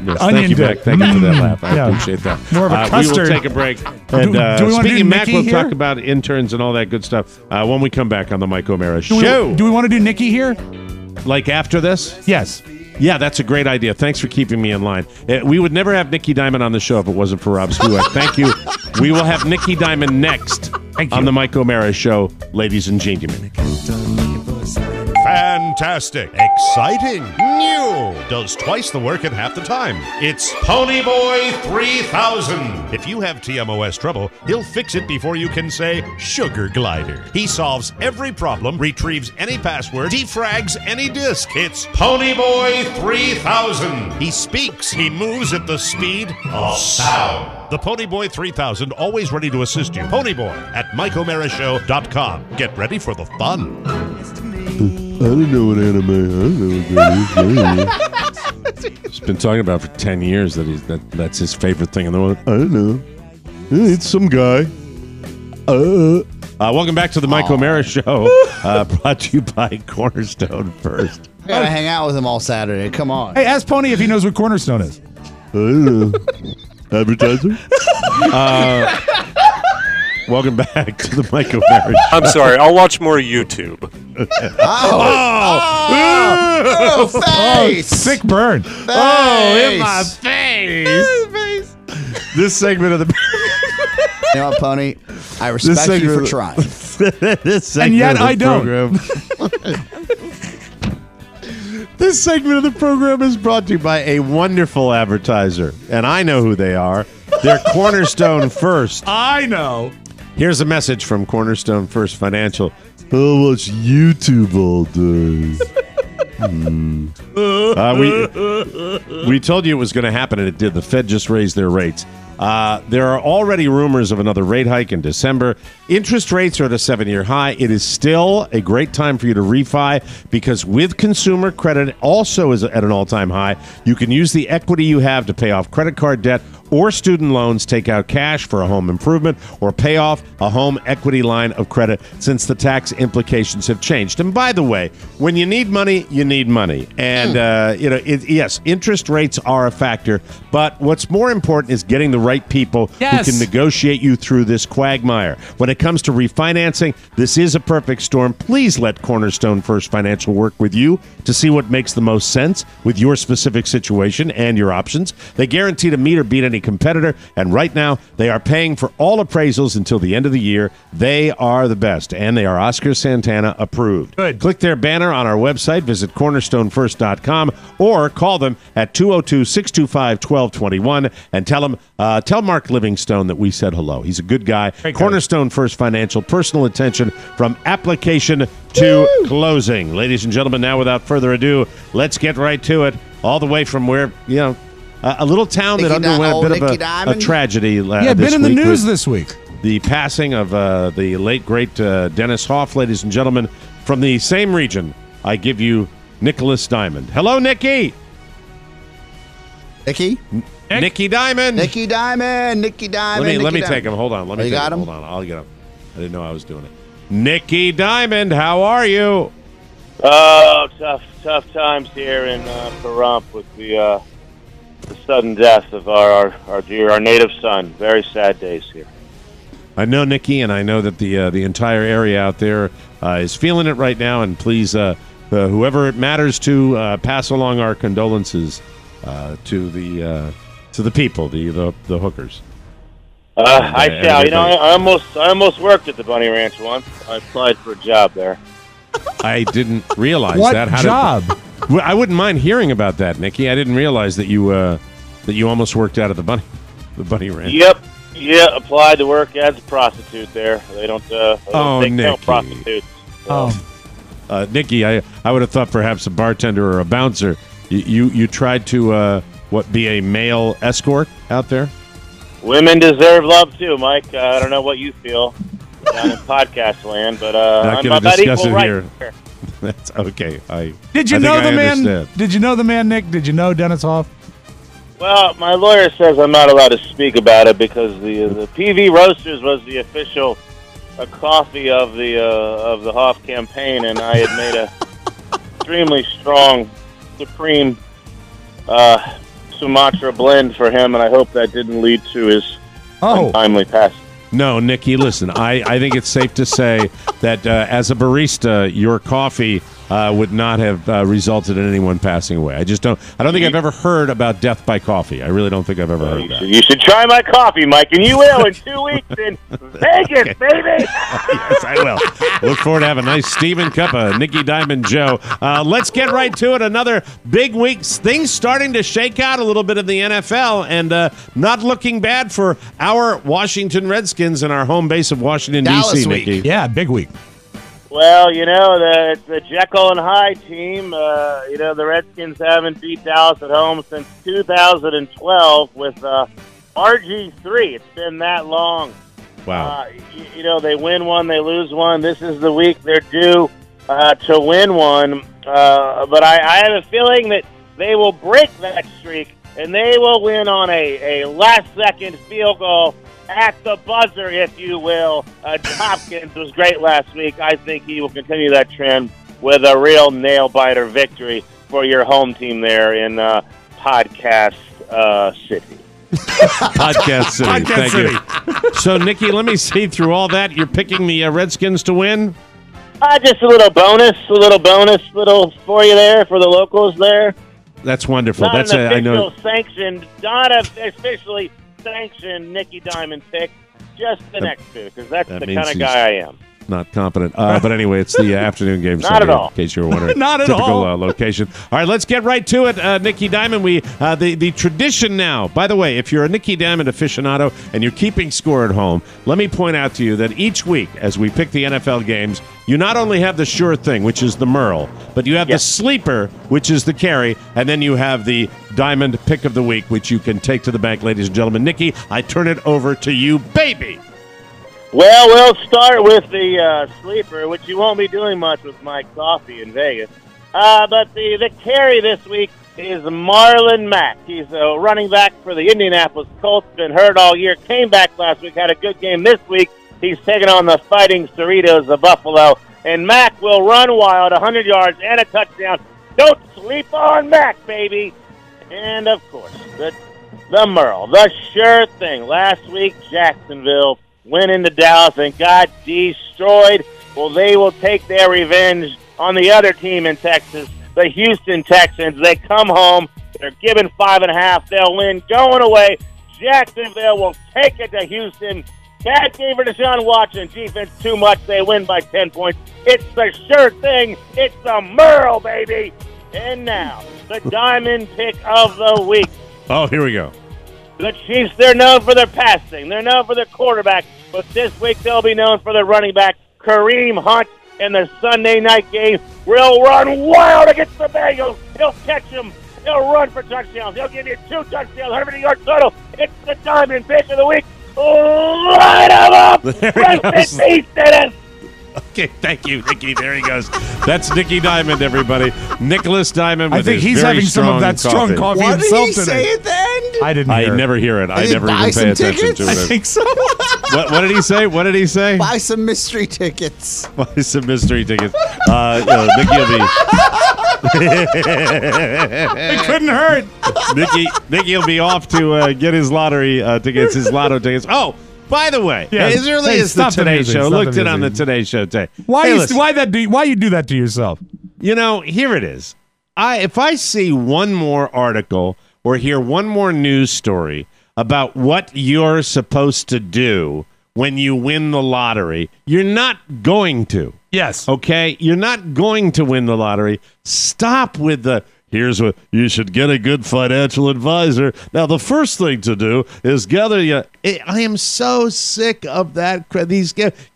Yes, thank you, Mac. Thank you for that laugh. I appreciate that. More of a custard. We will take a break. And do we want to do speaking of Mac, Nicky we'll here? talk about interns and all that good stuff when we come back on the Mike O'Mara Show. Do we want to do Nicky here? Like after this? Yes. Yeah, that's a great idea. Thanks for keeping me in line. We would never have Nicky Diamond on the show if it wasn't for Rob Spewak. Thank you. We will have Nicky Diamond next on the Mike O'Mara Show, ladies and gentlemen. Fantastic. Exciting. New. Does twice the work in half the time. It's Ponyboy 3000. If you have TMOS trouble, he'll fix it before you can say Sugar Glider. He solves every problem, retrieves any password, defrags any disk. It's Ponyboy 3000. He speaks. He moves at the speed of sound. The Ponyboy 3000, always ready to assist you. Ponyboy at MikeO'MaraShow.com. Get ready for the fun. I don't know what anime. I don't know what that is. He's been talking about for 10 years that's his favorite thing in the world. I don't know. It's some guy. Welcome back to the Mike O'Mara Show, brought to you by Cornerstone First. I gotta hang out with him all Saturday. Come on. Hey, ask Pony if he knows what Cornerstone is. I don't know. Advertiser? Welcome back to the Mike O'Mara Show. I'm sorry, I'll watch more YouTube. Face! Sick burn. Face. Oh, in my face. This segment of the... You know what, Pony? I respect you for trying. This segment and yet of the I don't. This segment of the program is brought to you by a wonderful advertiser, and I know who they are. They're Cornerstone First. I know. Here's a message from Cornerstone First Financial. I'll watch YouTube all day. We told you it was going to happen, and it did. The Fed just raised their rates. There are already rumors of another rate hike in December. Interest rates are at a 7-year high. It is still a great time for you to refi because with consumer credit also is at an all-time high. You can use the equity you have to pay off credit card debt or student loans, take out cash for a home improvement, or pay off a home equity line of credit since the tax implications have changed. And by the way, when you need money, you need money. And, yes, interest rates are a factor. But what's more important is getting the right people who can negotiate you through this quagmire. When it comes to refinancing, this is a perfect storm. Please let Cornerstone First Financial work with you to see what makes the most sense with your specific situation and your options. They guarantee to meet or beat any competitor, and right now they are paying for all appraisals until the end of the year. They are the best, and they are Oscar Santana approved. Good. Click their banner on our website, visit cornerstonefirst.com, or call them at 202-625-1221 and tell Mark Livingstone that we said hello. He's a good guy. Cornerstone First Financial, personal attention from application to closing. Ladies and gentlemen, now without further ado, let's get right to it. All the way from where, a little town that underwent a bit of a tragedy this week. Been in the news this week. The passing of the late, great Dennis Hoff, ladies and gentlemen. From the same region, I give you Nicholas Diamond. Hello, Nicky. Nicky? Nicky Diamond. Nicky Diamond. Nicky Diamond. Let me take him. Hold on. Let me take him. Hold on. I'll get him. I didn't know I was doing it. Nicky Diamond, how are you? Oh, tough times here in Pahrump with the sudden death of our native son. Very sad days here. I know, Nicky, and I know that the entire area out there is feeling it right now. And please, whoever it matters to, pass along our condolences to the people, the hookers. I shall. I almost worked at the Bunny Ranch once. I applied for a job there. I didn't realize that. What job? I wouldn't mind hearing about that, Nicky. I didn't realize that you almost worked out of the Bunny Ranch. Yep. Yeah, applied to work as a prostitute there. They don't take no prostitutes. So. Nicky, I would have thought perhaps a bartender or a bouncer. You tried to be a male escort out there? Women deserve love too, Mike. I don't know what you feel down in podcast land, but I'm about equal right here. That's okay. Did you know the man? Did you know the man, Nick? Did you know Dennis Hoff? Well, my lawyer says I'm not allowed to speak about it because the PV Roasters was the official coffee of the Hoff campaign, and I had made a extremely strong, supreme Sumatra blend for him, and I hope that didn't lead to his untimely passing. No, Nicky, listen, I think it's safe to say that as a barista, your coffee would not have resulted in anyone passing away. I don't think I've ever heard about death by coffee. I really don't think I've ever heard that. You should try my coffee, Mike, and you will in 2 weeks in Vegas, baby! Yes, I will. Look forward to having a nice Stephen cup of Nicky Diamond Joe. Let's get right to it. Another big week. Things starting to shake out a little bit in the NFL, and not looking bad for our Washington Redskins and our home base of Washington, D.C., Nicky. Yeah, big week. Well, the Jekyll and Hyde team, the Redskins haven't beat Dallas at home since 2012 with RG3. It's been that long. Wow. They win one, they lose one. This is the week they're due to win one. But I have a feeling that they will break that streak, and they will win on a last-second field goal at the buzzer, if you will. Hopkins was great last week. I think he will continue that trend with a real nail-biter victory for your home team there in Podcast City. Podcast City. Thank you. So, Nicky, let me see through all that. You're picking the Redskins to win? Just a little bonus for you there, for the locals there. That's wonderful. Not an officially sanctioned Nicky Diamond pick, just the next two, because that's the kind of guy I am. not competent. But anyway, it's the afternoon game. Not at all. In case you were wondering. Not at Typical, all. Location. All right, let's get right to it. Nicky Diamond, the tradition now. By the way, if you're a Nicky Diamond aficionado and you're keeping score at home, let me point out to you that each week, as we pick the NFL games, you not only have the sure thing, which is the Merle, but you have the sleeper, which is the carry, and then you have the Diamond pick of the week, which you can take to the bank, ladies and gentlemen. Nicky, I turn it over to you, baby. Well, we'll start with the sleeper, which you won't be doing much with my coffee in Vegas. But the carry this week is Marlon Mack. He's a running back for the Indianapolis Colts, been hurt all year, came back last week, had a good game this week. He's taking on the Fighting Cerritos of Buffalo. And Mack will run wild, 100 yards and a touchdown. Don't sleep on Mack, baby. And, of course, the Merle, the sure thing. Last week, Jacksonville went into Dallas and got destroyed. Well, they will take their revenge on the other team in Texas, the Houston Texans. They come home. They're given 5.5. They'll win going away. Jacksonville will take it to Houston. Bad game for Deshaun Watson. Defense too much. They win by 10 points. It's the sure thing. It's the Merle, baby. And now, the Diamond pick of the week. Oh, here we go. The Chiefs, they're known for their passing. They're known for their quarterback. But this week, they'll be known for their running back, Kareem Hunt, in the Sunday night game. Will run wild against the Bengals. He'll catch them. He'll run for touchdowns. He'll give you 2 touchdowns, 100-yard total. It's the Diamond pick of the week. Light him up! Rest in peace, Dennis! Okay, thank you, Nicky. There he goes. That's Nicky Diamond, everybody. Nicholas Diamond with I think his he's very having some of that strong coffee What did himself he today. say at the end? I didn't hear I never hear it. I Did he never buy even some pay attention tickets? to it. I think so. What did he say? What did he say? Buy some mystery tickets. Buy some mystery tickets. Nicky will be... It couldn't hurt. Nicky will be off to get his lottery tickets, his lotto tickets. Oh, by the way, as early as the Today Show, looked it on the Today Show today. Why you do that to yourself? You know, here it is. If I see one more article or hear one more news story about what you're supposed to do when you win the lottery, you're not going to. Yes. Okay? You're not going to win the lottery. Stop with the... Here's what you should get: a good financial advisor. Now, the first thing to do is gather you. I am so sick of that.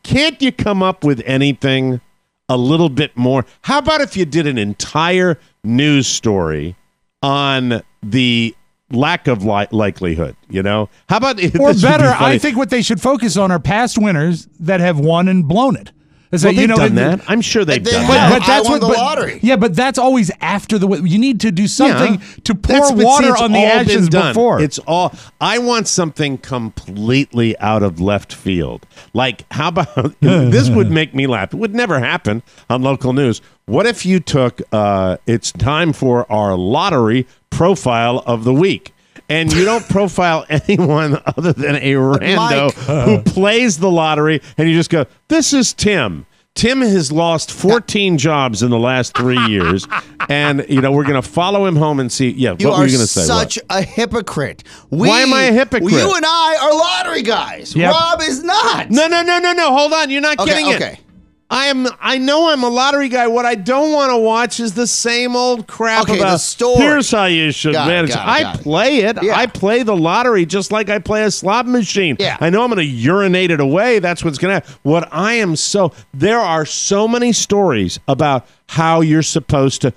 Can't you come up with anything a little bit more? How about if you did an entire news story on the lack of likelihood? You know, how about? Or better, I think what they should focus on are past winners that have won and blown it. Well, they've done that. I'm sure they've done that. But that's the lottery. Yeah, but that's always after the. You need to do something to pour water on the ashes before. It's all. I want something completely out of left field. Like, how about this? Would make me laugh. It would never happen on local news. What if you took? It's time for our lottery profile of the week. And you don't profile anyone other than a rando who plays the lottery, and you just go, this is Tim. Tim has lost 14 jobs in the last 3 years, and we're going to follow him home and see. Yeah, you what were you going to say? Such a hypocrite. Why am I a hypocrite? You and I are lottery guys. Yep. Rob is not. No. Hold on, you're not getting it. I know I'm a lottery guy. What I don't want to watch is the same old crap about the story. Here's how you should manage. I play it. Yeah. I play the lottery just like I play a slot machine. Yeah. I know I'm going to urinate it away. That's what's going to happen. There are so many stories about how you're supposed to,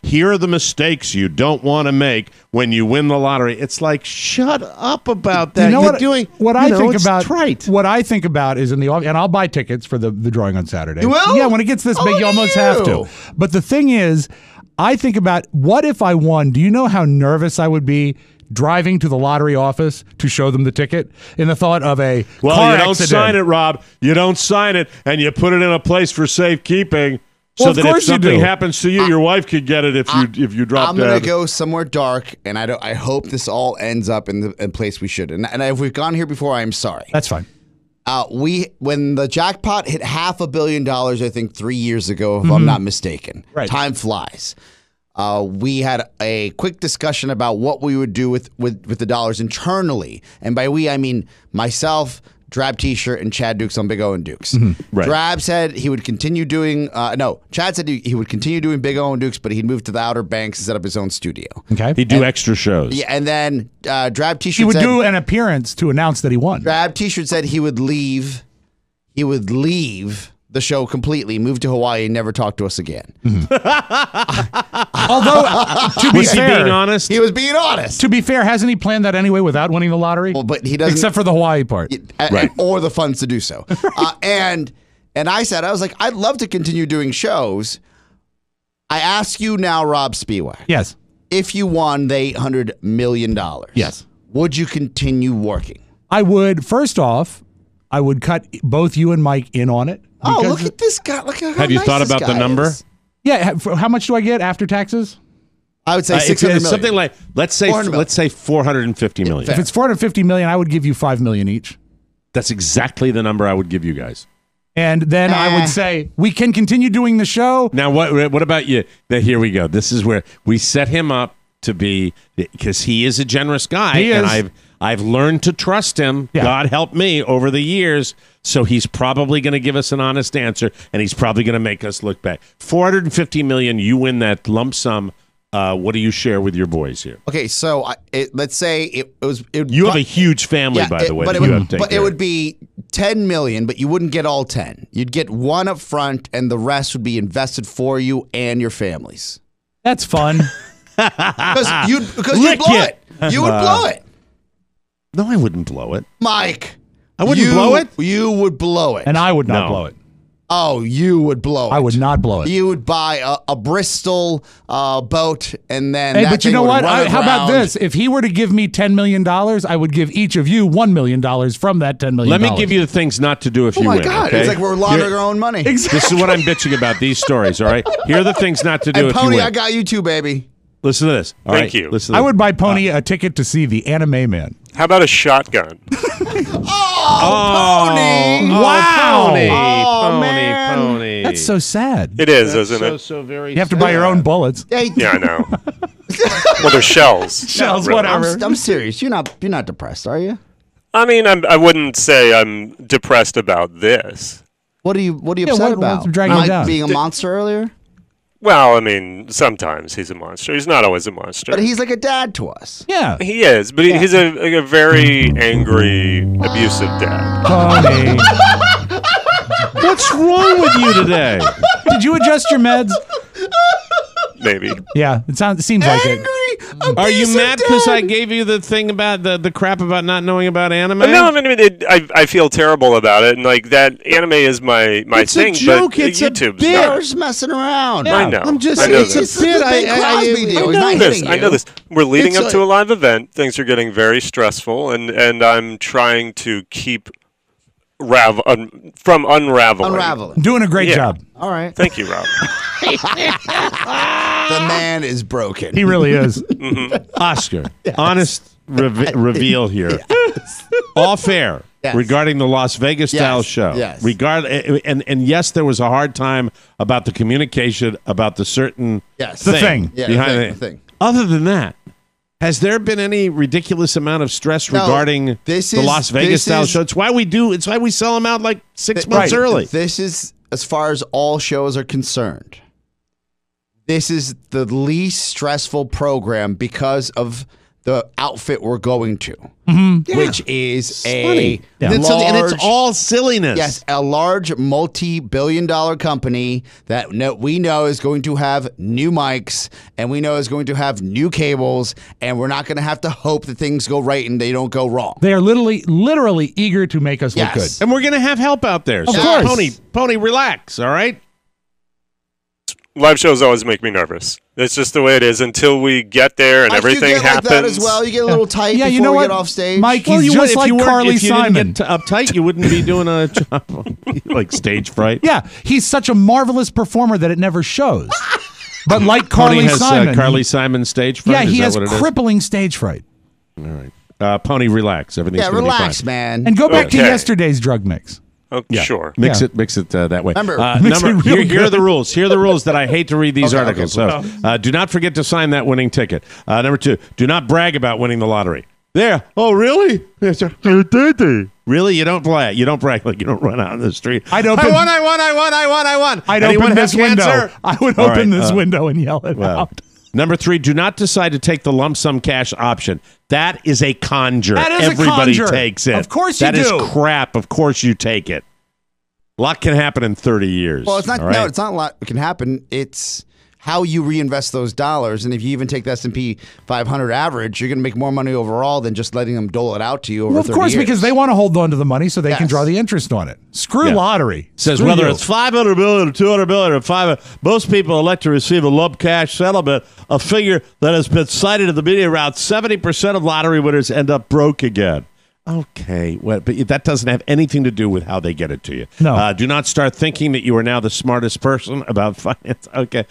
here are the mistakes you don't want to make when you win the lottery. It's like, shut up about that. What I think about is in the and I'll buy tickets for the drawing on Saturday. You will? Yeah, when it gets this big, you almost have to. But the thing is, I think about what if I won? Do you know how nervous I would be driving to the lottery office to show them the ticket in the thought of a car you don't accident? sign it, Rob. You don't sign it, and you put it in a place for safekeeping. So that if something happens to you, your wife could get it if you drop dead. I'm going to go somewhere dark, and I hope this all ends up in the place we should. And if we've gone here before, I am sorry. That's fine. When the jackpot hit $500 million, I think 3 years ago, if I'm not mistaken. Right. Time flies. We had a quick discussion about what we would do with the dollars internally, and by we I mean myself, Drab T-shirt, and Chad Dukes on Big O and Dukes. Mm-hmm. Right. Drab said he would continue doing. Chad said he would continue doing Big O and Dukes, but he'd move to the Outer Banks and set up his own studio. Okay. He'd do extra shows. Yeah, and then Drab T-shirt. He would do an appearance to announce that he won. Drab T-shirt said he would leave. He would leave the show completely, move to Hawaii, and never talk to us again. Although, to be Was he fair, being honest? He was being honest. To be fair, hasn't he planned that anyway without winning the lottery? Well, but he doesn't, except for the Hawaii part, Right. or the funds to do so. And I said, I was like, I'd love to continue doing shows. I ask you now, Rob Spiewak. Yes. If you won the $800 million, yes, would you continue working? I would. First off, I would cut both you and Mike in on it. Oh, look at this guy! Look at how Have you nice thought this about the guy number? is. Yeah. How much do I get after taxes? I would say $600 million. Something like let's say $450 million. If it's $450 million, I would give you $5 million each. That's exactly the number I would give you guys. And then I would say we can continue doing the show. Now, what about you? Here we go. This is where we set him up to be, because he is a generous guy, and I've learned to trust him. Yeah. God help me over the years. So he's probably going to give us an honest answer, and he's probably going to make us look back. $450 million, you win that lump sum. What do you share with your boys here? Okay, so let's say it was. You have a huge family, by the way. But it would be $10 million, but you wouldn't get all 10. You'd get one up front, and the rest would be invested for you and your families. That's fun. Because you'd blow it. You would blow it. No, I wouldn't blow it. Mike. I wouldn't blow it? You would blow it. And I would not blow it. Oh, you would blow it. I would not blow it. You would buy a Bristol boat, and then but you know what? How about this? If he were to give me $10 million, I would give each of you $1 million from that $10 million. Let me give you the things not to do if you win. Oh, my God. Okay? It's like we're laundering our own money. Exactly. This is what I'm bitching about, these stories, all right? Here are the things not to do and if Pony, you win. I got you too, baby. Listen to this. Thank you. Listen to I would buy Pony a ticket to see the Anime Man. How about a shotgun? Pony! Wow! Pony. That's so sad. It is, isn't it? So very. You have to buy your own bullets. Yeah, I know. Well, they're shells. Shells, really. whatever. I'm serious. You're not depressed, are you? I mean, I wouldn't say I'm depressed about this. What are you upset about? what's dragging you down? Being a monster earlier? Well, I mean, sometimes he's a monster. He's not always a monster. But he's like a dad to us. Yeah. He is, but he's a very angry, abusive dad. Pony. What's wrong with you today? Did you adjust your meds? Maybe. Yeah, it seems like it. Are you mad because I gave you the thing about the crap about not knowing about anime? No, I mean, I feel terrible about it, and like that anime is my it's thing. A joke. But it's YouTube's a not. We're just messing around. I know. I'm just. I know It's this. a bit. I know this. We're leading up to a live event. Things are getting very stressful, and I'm trying to keep from unraveling. Doing a great job. All right. Thank you, Rob. The man is broken. He really is. Oscar, honest reveal here. All fair regarding the Las Vegas style show. Yes. And yes, there was a hard time about the communication about the certain thing behind the thing. Other than that, has there been any ridiculous amount of stress regarding the Las Vegas style show? It's why we sell them out like 6 months early. This is, as far as all shows are concerned, this is the least stressful program because of the outfit we're going to, which is large, and it's all silliness. Yes, a large multi-billion-dollar company that we know is going to have new mics, and we know is going to have new cables, and we're not going to have to hope that things go right and they don't go wrong. They are literally eager to make us look good, and we're going to have help out there. Of course, Pony, relax. All right. Live shows always make me nervous. It's just the way it is until we get there and everything happens. Like that as well. You get a little tight before we get off stage. Mike, he's just like Carly Simon. If you didn't get uptight, you wouldn't be doing a job like stage fright. Yeah, he's such a marvelous performer that it never shows. But like Carly Simon. Carly Simon stage fright? Yeah, he has what crippling stage fright. All right. Pony, relax. Everything's going to be fine. Relax, man. And go back to yesterday's drug mix. Oh, yeah. Sure. Mix it that way. Remember, here are the rules. Here are the rules that I hate to read these articles. So do not forget to sign that winning ticket. Number 2, do not brag about winning the lottery. There. Oh, really? Really? You don't brag. You don't brag like you don't run out in the street. I won. I'd Anyone open this have window. cancer? I would open this window and yell it out. Number 3, do not decide to take the lump sum cash option. That is a conjure. That is Everybody a conjure. takes it. Of course you do. do. That is crap. Of course you take it. A lot can happen in 30 years. Well, it's not. All right? No, it's not a lot that can happen. It's how you reinvest those dollars. And if you even take the S&P 500 average, you're going to make more money overall than just letting them dole it out to you over 30 years. Of course, because they want to hold on to the money so they can draw the interest on it. Screw lottery. Says Screw whether you. it's $500 billion or $200 billion or $500, most people elect to receive a lump cash settlement, a figure that has been cited in the media. Around 70% of lottery winners end up broke again. Okay, well, but that doesn't have anything to do with how they get it to you. No. Do not start thinking that you are now the smartest person about finance. Okay,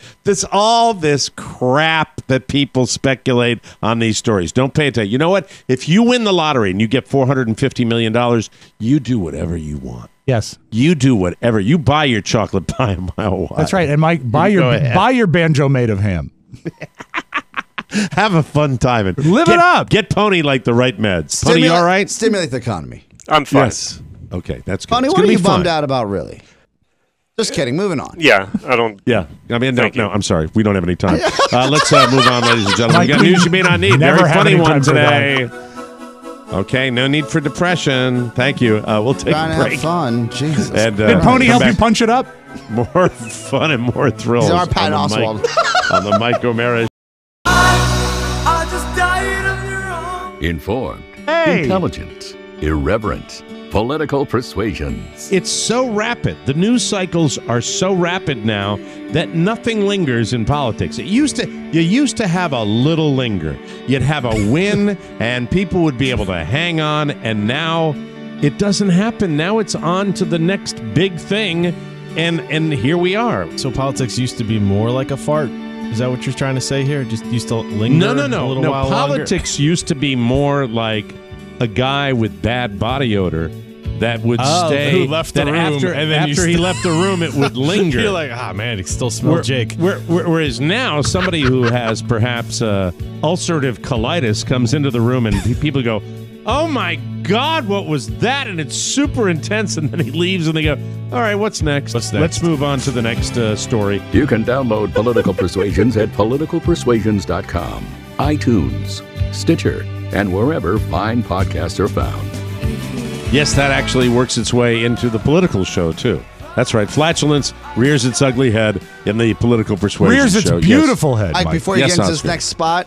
all this crap that people speculate on these stories. Don't pay attention. You know what? If you win the lottery and you get $450 million, you do whatever you want. Yes. You do whatever. You buy your chocolate pie a mile wide. That's right. And Mike, buy your banjo made of ham. Have a fun time and live it up. Get Pony like the right meds. Pony, you all right? Stimulate the economy. I'm fine. Yes. Okay, that's good. Pony, It's what gonna are you be bummed fun. out about, really? Just kidding. Moving on. Yeah, I don't. Yeah, I mean, Thank no, you. I'm sorry. We don't have any time. Let's move on, ladies and gentlemen. We got news you may not need. Never Very have funny any one time for today. Okay, no need for depression. Thank you. We'll take Trying a to break. have fun. Jesus. And, Did Pony come help you back. punch it up? More fun and more thrills. He's our on Pat the Oswald. on the Mike O'Mara. Informed, Hey. intelligent, irreverent, political persuasions. It's so rapid. The news cycles are so rapid now that nothing lingers in politics. You used to have a little linger. You'd have a win and people would be able to hang on, and now it doesn't happen. Now it's on to the next big thing, and here we are. So politics used to be more like a fart. Is that what you're trying to say here? Just used to linger a little while Politics used to be more like a guy with bad body odor that would stay. Who left the room, after he left the room, it would linger. You're like, man, it still smells Jake. Whereas now, somebody who has perhaps ulcerative colitis comes into the room and people go, "Oh my God, what was that?" And it's super intense, and then he leaves and they go, "All right, what's next? Let's move on to the next story." You can download Political Persuasions at politicalpersuasions.com, iTunes, Stitcher, and wherever fine podcasts are found. Yes, that actually works its way into the political show, too. That's right. Flatulence rears its ugly head in the Political Persuasion Rears its show. beautiful head, Mike, Mike. before you Yes, get into this Oscar. next spot,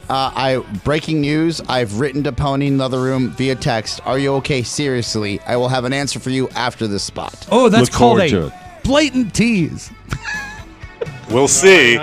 breaking news. I've written to Pony in the other room via text. Are you okay? Seriously, I will have an answer for you after this spot. Oh, that's Look called forward to a it. blatant tease. We'll see.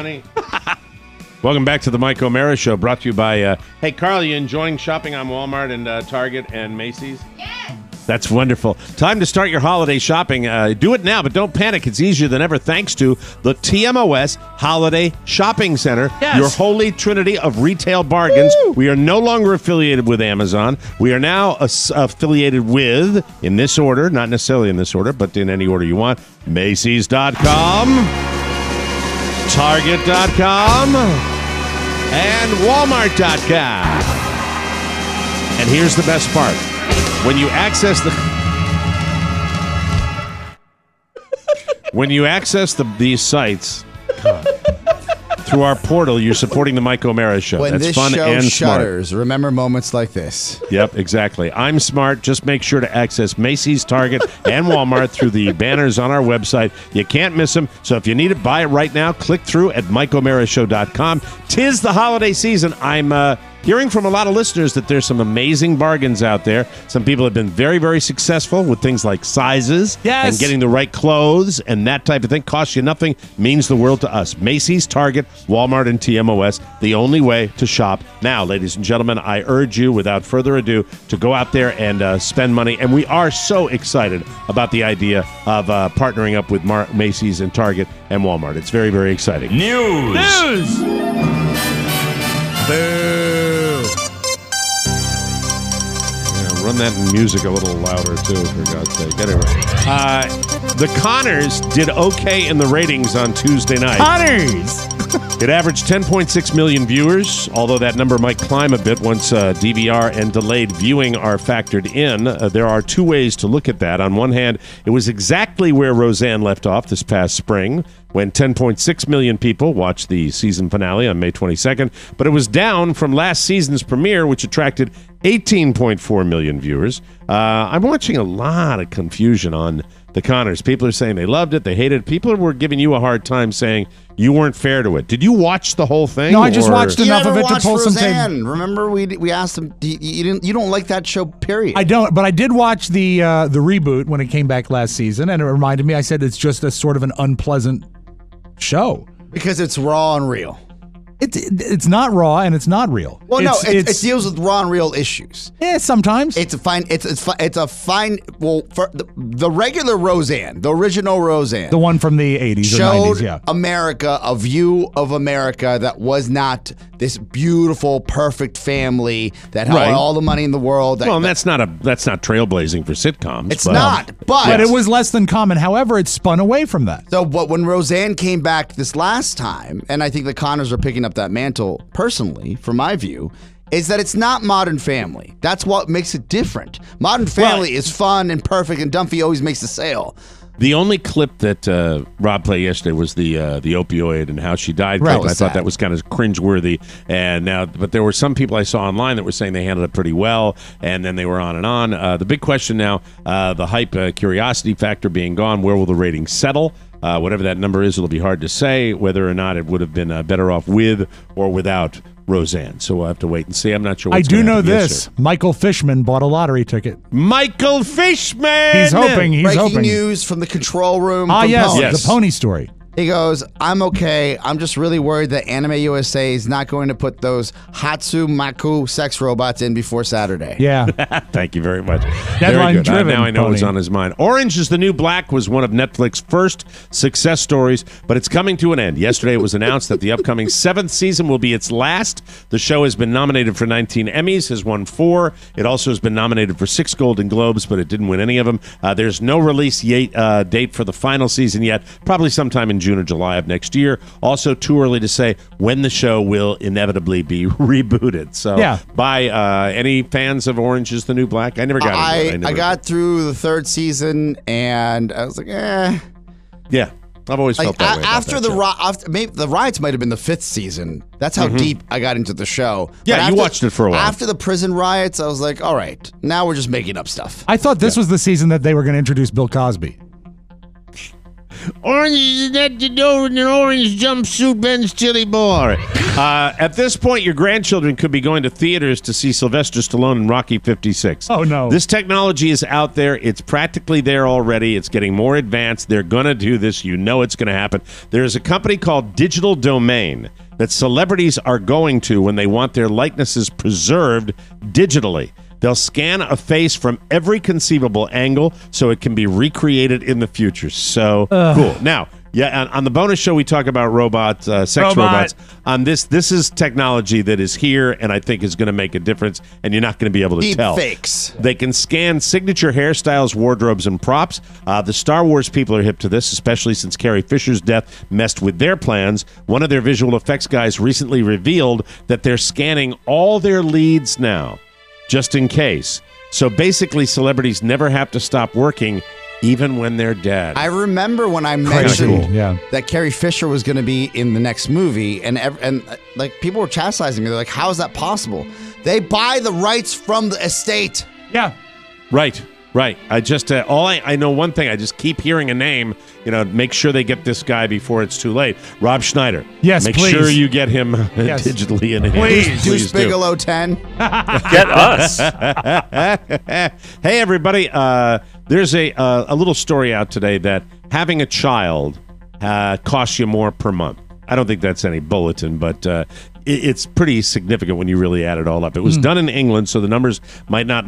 Welcome back to the Mike O'Mara Show, brought to you by, hey, Carl, you enjoying shopping on Walmart and Target and Macy's? Yes. That's wonderful. Time to start your holiday shopping. Do it now, but don't panic. It's easier than ever thanks to the TMOS Holiday Shopping Center, your holy trinity of retail bargains. Woo! We are no longer affiliated with Amazon. We are now affiliated with, in this order, not necessarily in this order, but in any order you want, Macy's.com, Target.com, and Walmart.com. And here's the best part. When you access these sites through our portal, you're supporting the Mike O'Mara Show. When That's this fun show and shutters, smart. remember moments like this. Yep, exactly. I'm smart. Just make sure to access Macy's, Target, and Walmart through the banners on our website. You can't miss them. So if you need it, buy it right now. Click through at MikeO'MaraShow.com. 'Tis the holiday season. I'm hearing from a lot of listeners that there's some amazing bargains out there. Some people have been very, very successful with things like sizes and getting the right clothes and that type of thing. Costs you nothing, means the world to us. Macy's, Target, Walmart, and TMOS, the only way to shop now. Ladies and gentlemen, I urge you, without further ado, to go out there and spend money. And we are so excited about the idea of partnering up with Macy's and Target and Walmart. It's very, very exciting. News! Boo! Run that music a little louder, too, for God's sake. Anyway, the Connors did okay in the ratings on Tuesday night. Connors! It averaged 10.6 million viewers, although that number might climb a bit once DVR and delayed viewing are factored in. There are two ways to look at that. On one hand, it was exactly where Roseanne left off this past spring, when 10.6 million people watched the season finale on May 22nd, but it was down from last season's premiere, which attracted 18.4 million viewers. I'm watching a lot of confusion on the Conners. People are saying they loved it, they hated it. People were giving you a hard time saying you weren't fair to it. Did you watch the whole thing? No, I just watched enough of it to pull some tape. Remember, we asked him, you don't like that show, period. I don't, but I did watch the reboot when it came back last season, and it reminded me, I said it's just a sort of an unpleasant show. Because it's raw and real. It's not raw and it's not real. Well, it deals with raw and real issues. Yeah, sometimes it's a fine. It's a fine. Well, for the regular Roseanne, the original Roseanne, the one from the 80s or 90s, yeah, America, a view of America that was not this beautiful, perfect family that had all the money in the world. And that's not trailblazing for sitcoms. It's not, but it was less than common. However, it spun away from that. So, but when Roseanne came back this last time, and I think the Conners are picking up that mantle personally, from my view, is that it's not Modern Family. That's what makes it different. Modern Family is fun and perfect, and Dunphy always makes the sale. The only clip that Rob played yesterday was the opioid and how she died clip. I thought that was kind of cringeworthy. But there were some people I saw online that were saying they handled it pretty well, and then they were on and on. The big question now, the hype, curiosity factor being gone, where will the ratings settle? Whatever that number is, it'll be hard to say whether or not it would have been better off with or without Roseanne. So we'll have to wait and see. I'm not sure what's I do know this. Michael Fishman bought a lottery ticket. Michael Fishman! He's hoping. Breaking news from the control room. Yes, the pony story. He goes, I'm okay. I'm just really worried that Anime USA is not going to put those Hatsu Maku sex robots in before Saturday. Yeah. Thank you very much. Deadline driven. Now I know what's on his mind. Orange is the New Black was one of Netflix's first success stories, but it's coming to an end. Yesterday it was announced that the upcoming 7th season will be its last. The show has been nominated for 19 Emmys, has won 4. It also has been nominated for 6 Golden Globes, but it didn't win any of them. There's no release date for the final season yet, probably sometime in June or July of next year. Also, too early to say when the show will inevitably be rebooted. So, by any fans of Orange is the New Black? I never got into it. I got through the 3rd season, and I was like, eh. Yeah. I've always felt that way. After the riots might have been the 5th season. That's how deep I got into the show. Yeah, you watched it for a while. After the prison riots, I was like, all right, now we're just making up stuff. I thought this was the season that they were going to introduce Bill Cosby. Orange is that the door in an orange jumpsuit, Ben's chili bar. At this point, your grandchildren could be going to theaters to see Sylvester Stallone in Rocky 56. Oh, no. This technology is out there. It's practically there already. It's getting more advanced. They're going to do this. You know it's going to happen. There's a company called Digital Domain that celebrities are going to when they want their likenesses preserved digitally. They'll scan a face from every conceivable angle so it can be recreated in the future. So cool. Now, on the bonus show, we talk about sex robots. On this is technology that is here and I think is going to make a difference, and you're not going to be able to tell. Fakes. They can scan signature hairstyles, wardrobes, and props. The Star Wars people are hip to this, especially since Carrie Fisher's death messed with their plans. One of their visual effects guys recently revealed that they're scanning all their leads now, just in case. So basically, celebrities never have to stop working, even when they're dead. I remember when I mentioned that Carrie Fisher was going to be in the next movie, and like people were chastising me. They're like, "How is that possible? They buy the rights from the estate." Yeah, right. I just I know one thing. I just keep hearing a name. Make sure they get this guy before it's too late. Rob Schneider. Yes, make please. sure you get him digitally in. Please, Deuce Bigelow 10. Get us. Hey, everybody. There's a little story out today that having a child costs you more per month. I don't think that's any bulletin, but it's pretty significant when you really add it all up. It was done in England, so the numbers might not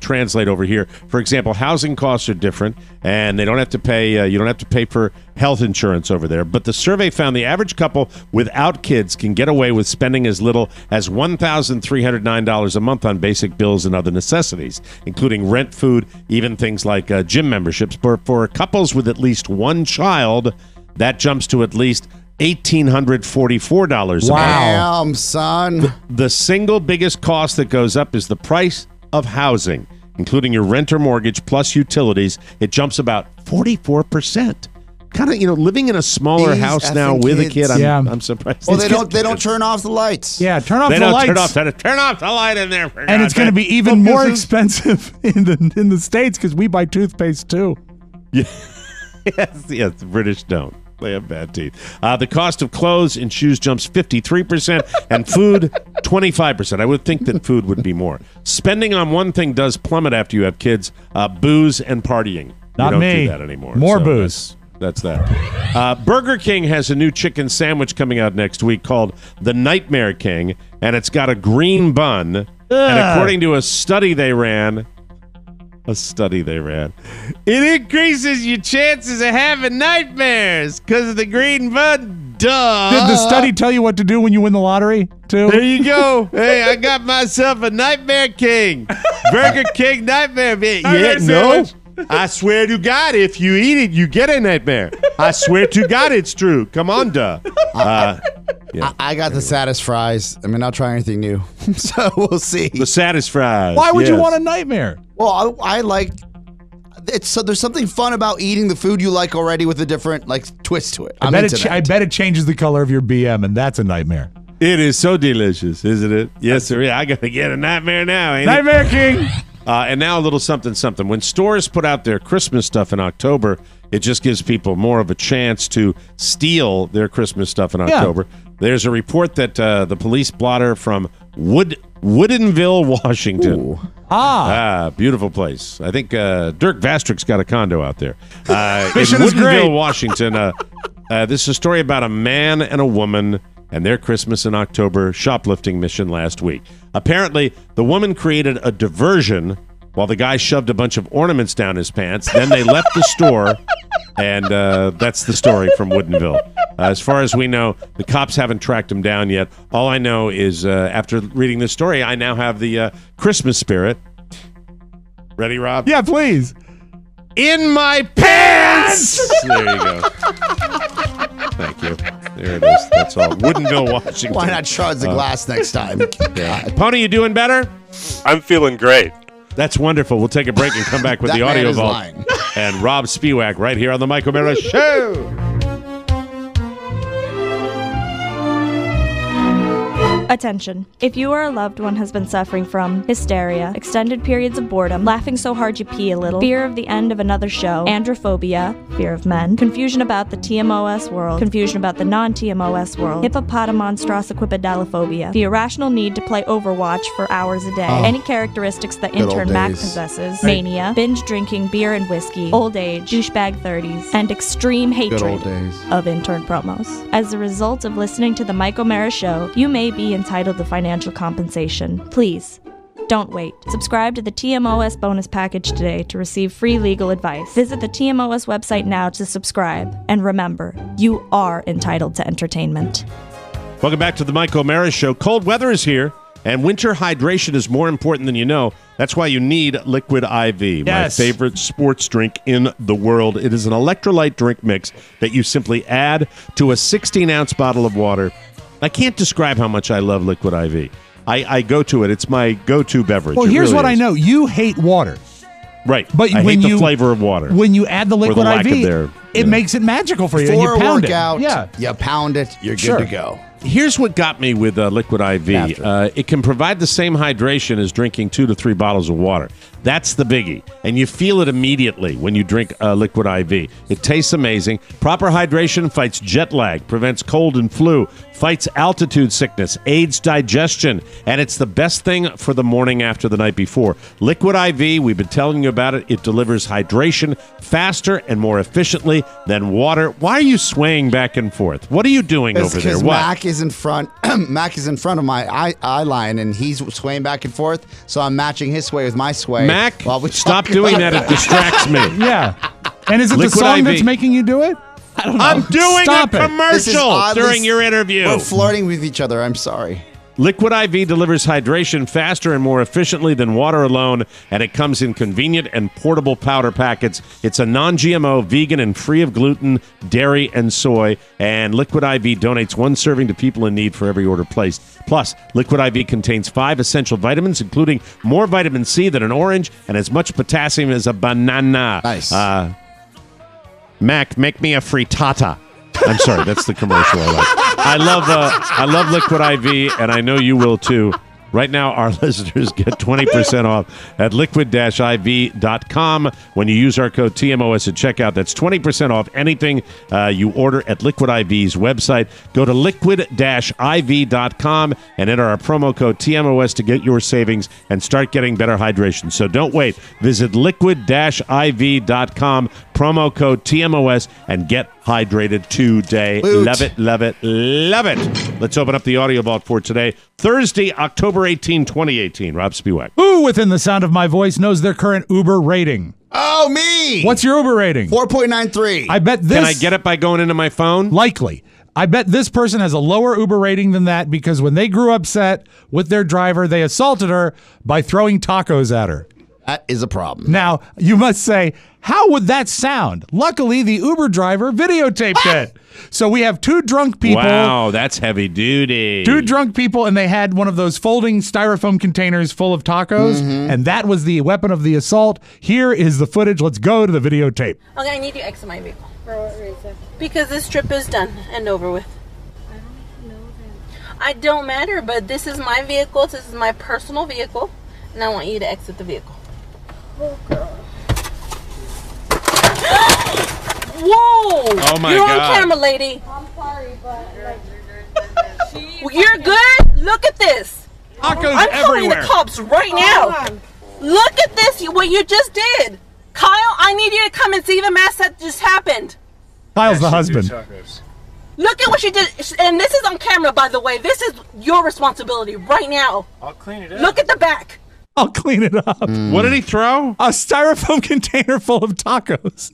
translate over here. For example, housing costs are different, and they don't have to pay. You don't have to pay for health insurance over there. But the survey found the average couple without kids can get away with spending as little as $1,309 a month on basic bills and other necessities, including rent, food, even things like gym memberships. For couples with at least one child, that jumps to at least $1,844 a month. Damn, son. The single biggest cost that goes up is the price of housing, including your rent or mortgage plus utilities. It jumps about 44%. Kind of, living in a smaller house now with a kid. I'm surprised. Well, they don't turn off the lights. Yeah, turn off the lights. Turn off the light in there. And it's going to be even more expensive in the States because we buy toothpaste too. Yeah. yes, the British don't. They have bad teeth. The cost of clothes and shoes jumps 53% and food 25%. I would think that food would be more. Spending on one thing does plummet after you have kids, booze and partying. Not you don't me. do that anymore. More booze. That's that. Burger King has a new chicken sandwich coming out next week called the Nightmare King, and it's got a green bun. And according to a study they ran, it increases your chances of having nightmares because of the green bun. Duh. Did the study tell you what to do when you win the lottery, too? There you go. Hey, I got myself a Nightmare King. Burger King Nightmare. Yeah, no. I swear to God, if you eat it, you get a nightmare. I swear to God, it's true. Come on, duh. I got the saddest fries. I mean, I'll try anything new. So we'll see. The saddest fries. Why would you want a nightmare? Well, I like it. So there's something fun about eating the food you like already with a different twist to it. I bet it changes the color of your BM, and that's a nightmare. It is so delicious, isn't it? Yes, sir. Yeah, I got to get a nightmare now, ain't Nightmare King. And now a little something. When stores put out their Christmas stuff in October, it just gives people more of a chance to steal their Christmas stuff in October. There's a report that the police blotter from Woodinville, Washington. Beautiful place. I think Dirk Vastrick's got a condo out there. In Woodinville, Washington. This is a story about a man and a woman and their Christmas in October shoplifting mission last week. Apparently, the woman created a diversion while the guy shoved a bunch of ornaments down his pants. Then they left the store, and that's the story from Woodinville. As far as we know, the cops haven't tracked him down yet. All I know is after reading this story, I now have the Christmas spirit. Ready, Rob? Yeah, please. In my pants! There you go. Thank you. There it is. That's all. Woodinville, Washington. Why not shards of glass next time? Pony, you doing better? I'm feeling great. That's wonderful. We'll take a break and come back with the audio vault. And Rob Spiewak right here on the Mike O'Mara Show. Attention. If you or a loved one has been suffering from hysteria, extended periods of boredom, laughing so hard you pee a little, fear of the end of another show, androphobia, fear of men, confusion about the TMOS world, confusion about the non-TMOS world, hippopotamonstrosiquipedalophobia, the irrational need to play Overwatch for hours a day, any characteristics that intern Mac possesses, mania, binge drinking beer and whiskey, old age, douchebag 30s, and extreme hatred of intern promos. As a result of listening to the Mike O'Mara Show, you may be entitled to financial compensation. Please, don't wait. Subscribe to the TMOS bonus package today to receive free legal advice. Visit the TMOS website now to subscribe. And remember, you are entitled to entertainment. Welcome back to the Mike O'Mara Show. Cold weather is here, and winter hydration is more important than you know. That's why you need Liquid IV, my favorite sports drink in the world. It is an electrolyte drink mix that you simply add to a 16-ounce bottle of water. I can't describe how much I love Liquid IV. I go to it. It's my go-to beverage. Well, here's what I know. You hate water. Right. But I hate the flavor of water. When you add the Liquid IV, it makes it magical for you. Before and you pound workout, it. you pound it, you're good to go. Here's what got me with Liquid IV. It can provide the same hydration as drinking 2 to 3 bottles of water. That's the biggie. And you feel it immediately when you drink Liquid IV. It tastes amazing. Proper hydration fights jet lag, prevents cold and flu, fights altitude sickness, aids digestion, and it's the best thing for the morning after the night before. Liquid IV, we've been telling you about it. It delivers hydration faster and more efficiently than water. Why are you swaying back and forth? What are you doing over there? Because Mac is in front. Mac is in front of my eye line, and he's swaying back and forth. So I'm matching his sway with my sway. Mac, stop doing that. It distracts me. Yeah. And is it Liquid the song IV. That's making you do it? I don't know. I'm doing a commercial during your interview. We're flirting with each other. I'm sorry. Liquid IV delivers hydration faster and more efficiently than water alone, and it comes in convenient and portable powder packets. It's a non-GMO, vegan, and free of gluten, dairy, and soy. And Liquid IV donates 1 serving to people in need for every order placed. Plus, Liquid IV contains 5 essential vitamins, including more vitamin C than an orange and as much potassium as a banana. Nice. Mac, make me a frittata. I'm sorry, that's the commercial I like. I love Liquid IV, and I know you will too. Right now, our listeners get 20% off at liquid-iv.com when you use our code TMOS at checkout. That's 20% off anything you order at Liquid IV's website. Go to liquid-iv.com and enter our promo code TMOS to get your savings and start getting better hydration. So don't wait. Visit liquid-iv.com, promo code TMOS, and get hydrated today. Loot. Love it, love it, love it. Let's open up the audio vault for today, Thursday, October 18, 2018. Rob Spiewak. Who within the sound of my voice knows their current Uber rating? Oh, me! What's your Uber rating? 4.93. I bet this... Can I get it by going into my phone? Likely. I bet this person has a lower Uber rating than that because when they grew upset with their driver, they assaulted her by throwing tacos at her. That is a problem. Now, you must say, how would that sound? Luckily, the Uber driver videotaped it. So we have 2 drunk people. Wow, that's heavy duty. 2 drunk people, and they had one of those folding styrofoam containers full of tacos, and that was the weapon of the assault. Here is the footage. Let's go to the videotape. Okay, I need you to exit my vehicle. For what reason? Because this trip is done and over with. I don't know that. I don't matter, but this is my vehicle. This is my personal vehicle, and I want you to exit the vehicle. Oh, God. Whoa! Oh, my You're God. on camera, lady. I'm sorry, but You're good? Look at this. Tacos I'm calling everywhere. the cops right now. Look at this, what you just did. Kyle, I need you to come and see the mess that just happened. Kyle's the husband. Look at what she did. And this is on camera, by the way. This is your responsibility right now. I'll clean it up. Look at the back. I'll clean it up. What did he throw? A styrofoam container full of tacos.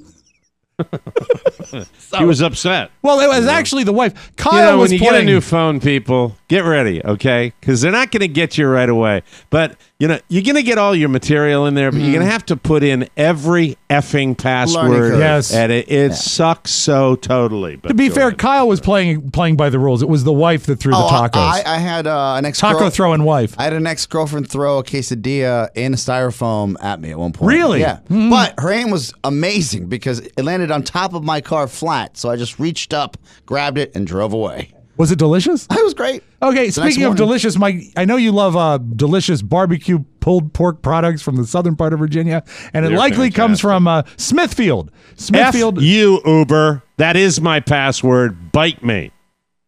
He was upset. Well, it was actually the wife. Kyle was when you playing. get a new phone, people, get ready, okay? Because they're not going to get you right away. But, you're going to get all your material in there, but you're going to have to put in every effing password. Yes. And it sucks so totally. But To be fair, Kyle was playing by the rules. It was the wife that threw the tacos. I had an ex Taco throwing wife. I had an ex-girlfriend throw a quesadilla in a styrofoam at me at one point. Really? Yeah. But her aim was amazing because it landed on top of my car flat. So I just reached up, grabbed it, and drove away. Was it delicious? It was great. Okay, The next speaking of morning. delicious, Mike, I know you love delicious barbecue pulled pork products from the southern part of Virginia, and it They're likely comes from Smithfield. Smithfield. F you, Uber. That is my password. Bite me.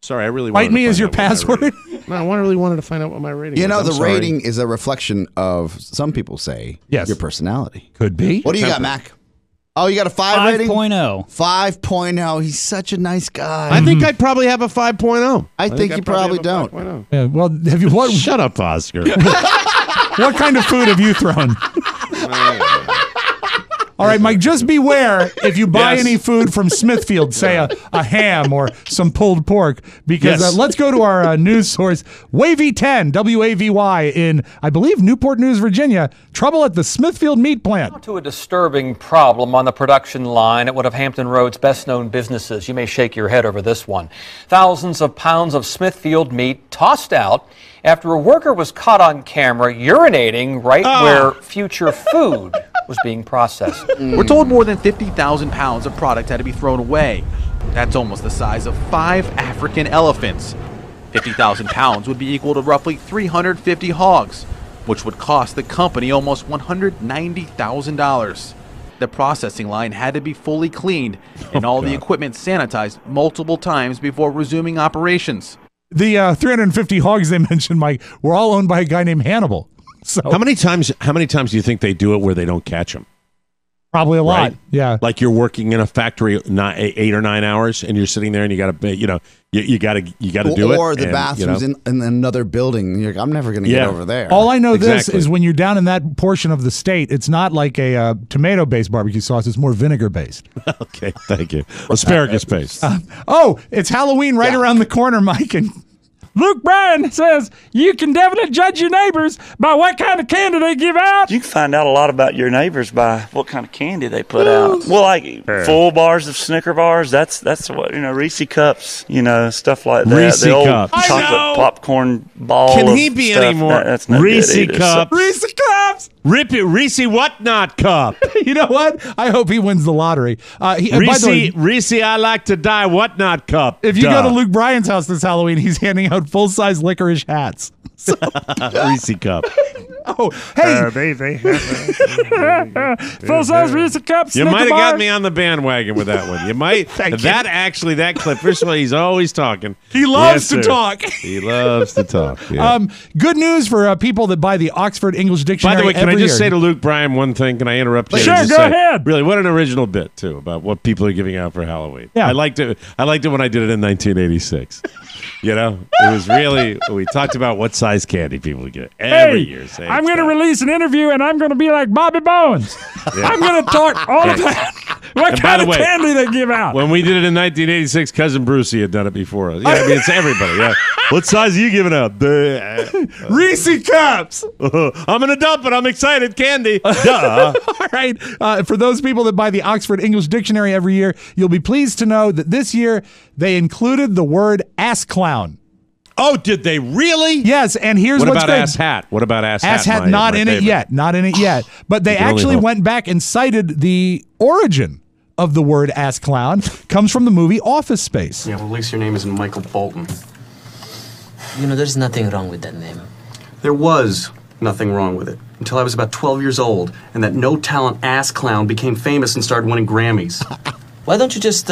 Sorry, I really wanted Bite me to is find your out what my password? rating- No, I really wanted to find out what my rating You was. know, I'm the sorry. rating is a reflection of, some people say, Yes. your personality. Could be. What do you got, Mac? Oh, you got a 5 rating? 5.0. 5.0. He's such a nice guy. I think I'd probably have a 5.0. I think you probably have a don't. 5.0. Yeah, well, have you what? Shut up, Oscar. What kind of food have you thrown? All right, Mike, just beware if you buy Yes. any food from Smithfield, say a ham or some pulled pork, because Yes. let's go to our news source, Wavy 10, WAVY, in, I believe, Newport News, Virginia. Trouble at the Smithfield meat plant. To a disturbing problem on the production line at one of Hampton Road's best-known businesses. You may shake your head over this one. Thousands of pounds of Smithfield meat tossed out after a worker was caught on camera urinating right where future food was being processed. We're told more than 50,000 pounds of product had to be thrown away. That's almost the size of 5 African elephants. 50,000 pounds would be equal to roughly 350 hogs, which would cost the company almost $190,000. The processing line had to be fully cleaned and all the equipment sanitized multiple times before resuming operations. The 350 hogs they mentioned, Mike, were all owned by a guy named Hannibal. So How many times do you think they do it where they don't catch them? probably a lot. Right? Yeah. Like you're working in a factory 8 or 9 hours, and you're sitting there, and you got to, you got to do it. Or the and, bathroom's in another building. You're like, I'm never going to get over there. All I know this is when you're down in that portion of the state, it's not like a tomato-based barbecue sauce. It's more vinegar-based. Okay, thank you. Asparagus paste. It's Halloween right around the corner, Mike. And Luke Bryan says you can definitely judge your neighbors by what kind of candy they give out. You can find out a lot about your neighbors by what kind of candy they put out. Well, like full bars of Snicker bars, that's what, Reese Cups, stuff like that. Reese the old Cups. chocolate popcorn ball. Can he be stuff, any more? That's not Reese good either. Cups. Reese Cups. Rip it, Reese Whatnot Cup. You know what? I hope he wins the lottery. Reese, I like to die Whatnot Cup. If you go to Luke Bryan's house this Halloween, he's handing out full-size licorice hats. Reese Cup. Oh, hey. Full-size Reese Cups. You might have got me on the bandwagon with that one. You might. that clip, first of all, he's always talking. He loves to talk. He loves to talk. Yeah. Good news for people that buy the Oxford English Dictionary. By the way, can I just year. say to Luke Bryan one thing? Can I interrupt you? Sure, go ahead. Really, what an original bit, too, about what people are giving out for Halloween. Yeah. I liked it when I did it in 1986. It was really, we talked about what size candy people would get every year. I'm going to release an interview, and I'm going to be like Bobby Bones. Yeah. I'm going to talk all about what kind of candy they give out. When we did it in 1986, Cousin Brucey had done it before us. Yeah, it's everybody. Yeah. What size are you giving out? Reese Cups. I'm an adult, but I'm excited. Candy. Duh. All right. For those people that buy the Oxford English Dictionary every year, you'll be pleased to know that this year they included the word ass clown. Oh, did they really? Yes, and here's what's great. ass hat? What about ass hat? Ass hat not in it yet. Not in it yet. But they actually went back and cited the origin of the word ass clown. Comes from the movie Office Space. Yeah, well, at least your name isn't Michael Bolton. There's nothing wrong with that name. There was nothing wrong with it until I was about 12 years old and that no-talent ass clown became famous and started winning Grammys. Why don't you just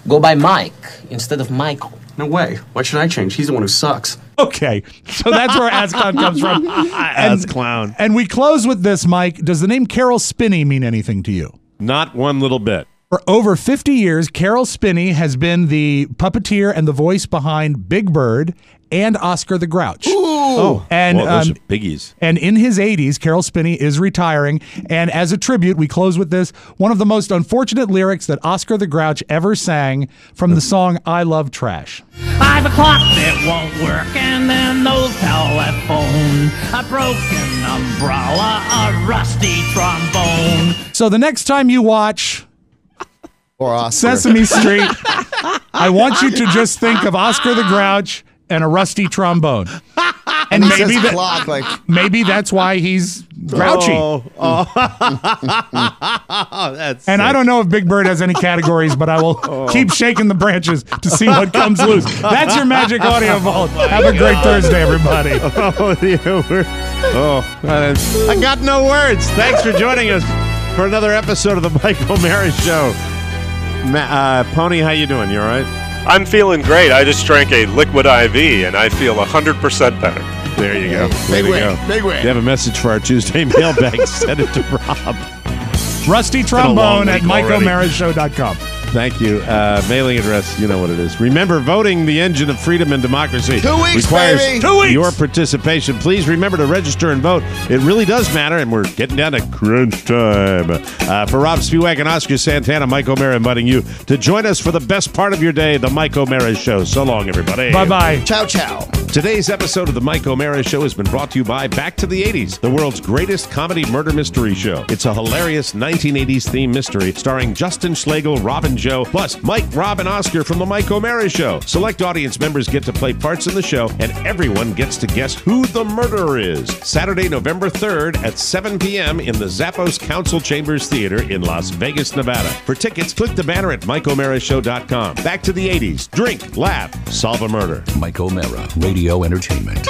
go by Mike instead of Michael? No way. Why should I change? He's the one who sucks. Okay, so that's where ass clown comes from. Ass clown. And we close with this, Mike. Does the name Carol Spinney mean anything to you? Not one little bit. For over 50 years, Carol Spinney has been the puppeteer and the voice behind Big Bird and Oscar the Grouch. Oh, and those are biggies. And in his 80s, Carol Spinney is retiring. And as a tribute, we close with this, one of the most unfortunate lyrics that Oscar the Grouch ever sang from the song I Love Trash. 5 o'clock that won't work, and then no telephone, a broken umbrella, a rusty trombone. So the next time you watch Sesame Street, I want you to just think of Oscar the Grouch and a rusty trombone. And maybe that's why he's grouchy. That's and I don't know if Big Bird has any categories, but I will keep shaking the branches to see what comes loose. That's your Magic Audio Vault. Have a great Thursday, everybody. I got no words. Thanks for joining us for another episode of the Mike O'Mara Show. Pony, how you doing? You all right? I'm feeling great. I just drank a liquid IV, and I feel 100% better. There you go. Big win. Big win. You have a message for our Tuesday mailbag. Send it to Rob. Rusty Trombone at MikeO'MaraShow.com. Thank you. Mailing address, you know what it is. Remember, voting, the engine of freedom and democracy, 2 weeks, requires baby. 2 weeks. Your participation. Please remember to register and vote. It really does matter, and we're getting down to crunch time. For Rob Spiewak and Oscar Santana, Mike O'Mara inviting you to join us for the best part of your day, the Mike O'Mara Show. So long, everybody. Bye-bye. Ciao, ciao. Today's episode of the Mike O'Mara Show has been brought to you by Back to the 80s, the world's greatest comedy murder mystery show. It's a hilarious 1980s theme mystery starring Justin Schlegel, Robin Joe, plus Mike, Rob, and Oscar from the Mike O'Mara Show. Select audience members get to play parts in the show, and everyone gets to guess who the murderer is. Saturday, November 3rd at 7 p.m. in the Zappos Council Chambers Theater in Las Vegas, Nevada. For tickets, click the banner at MikeO'MaraShow.com. Back to the 80s. Drink, laugh, solve a murder. Mike O'Mara, Radio Entertainment.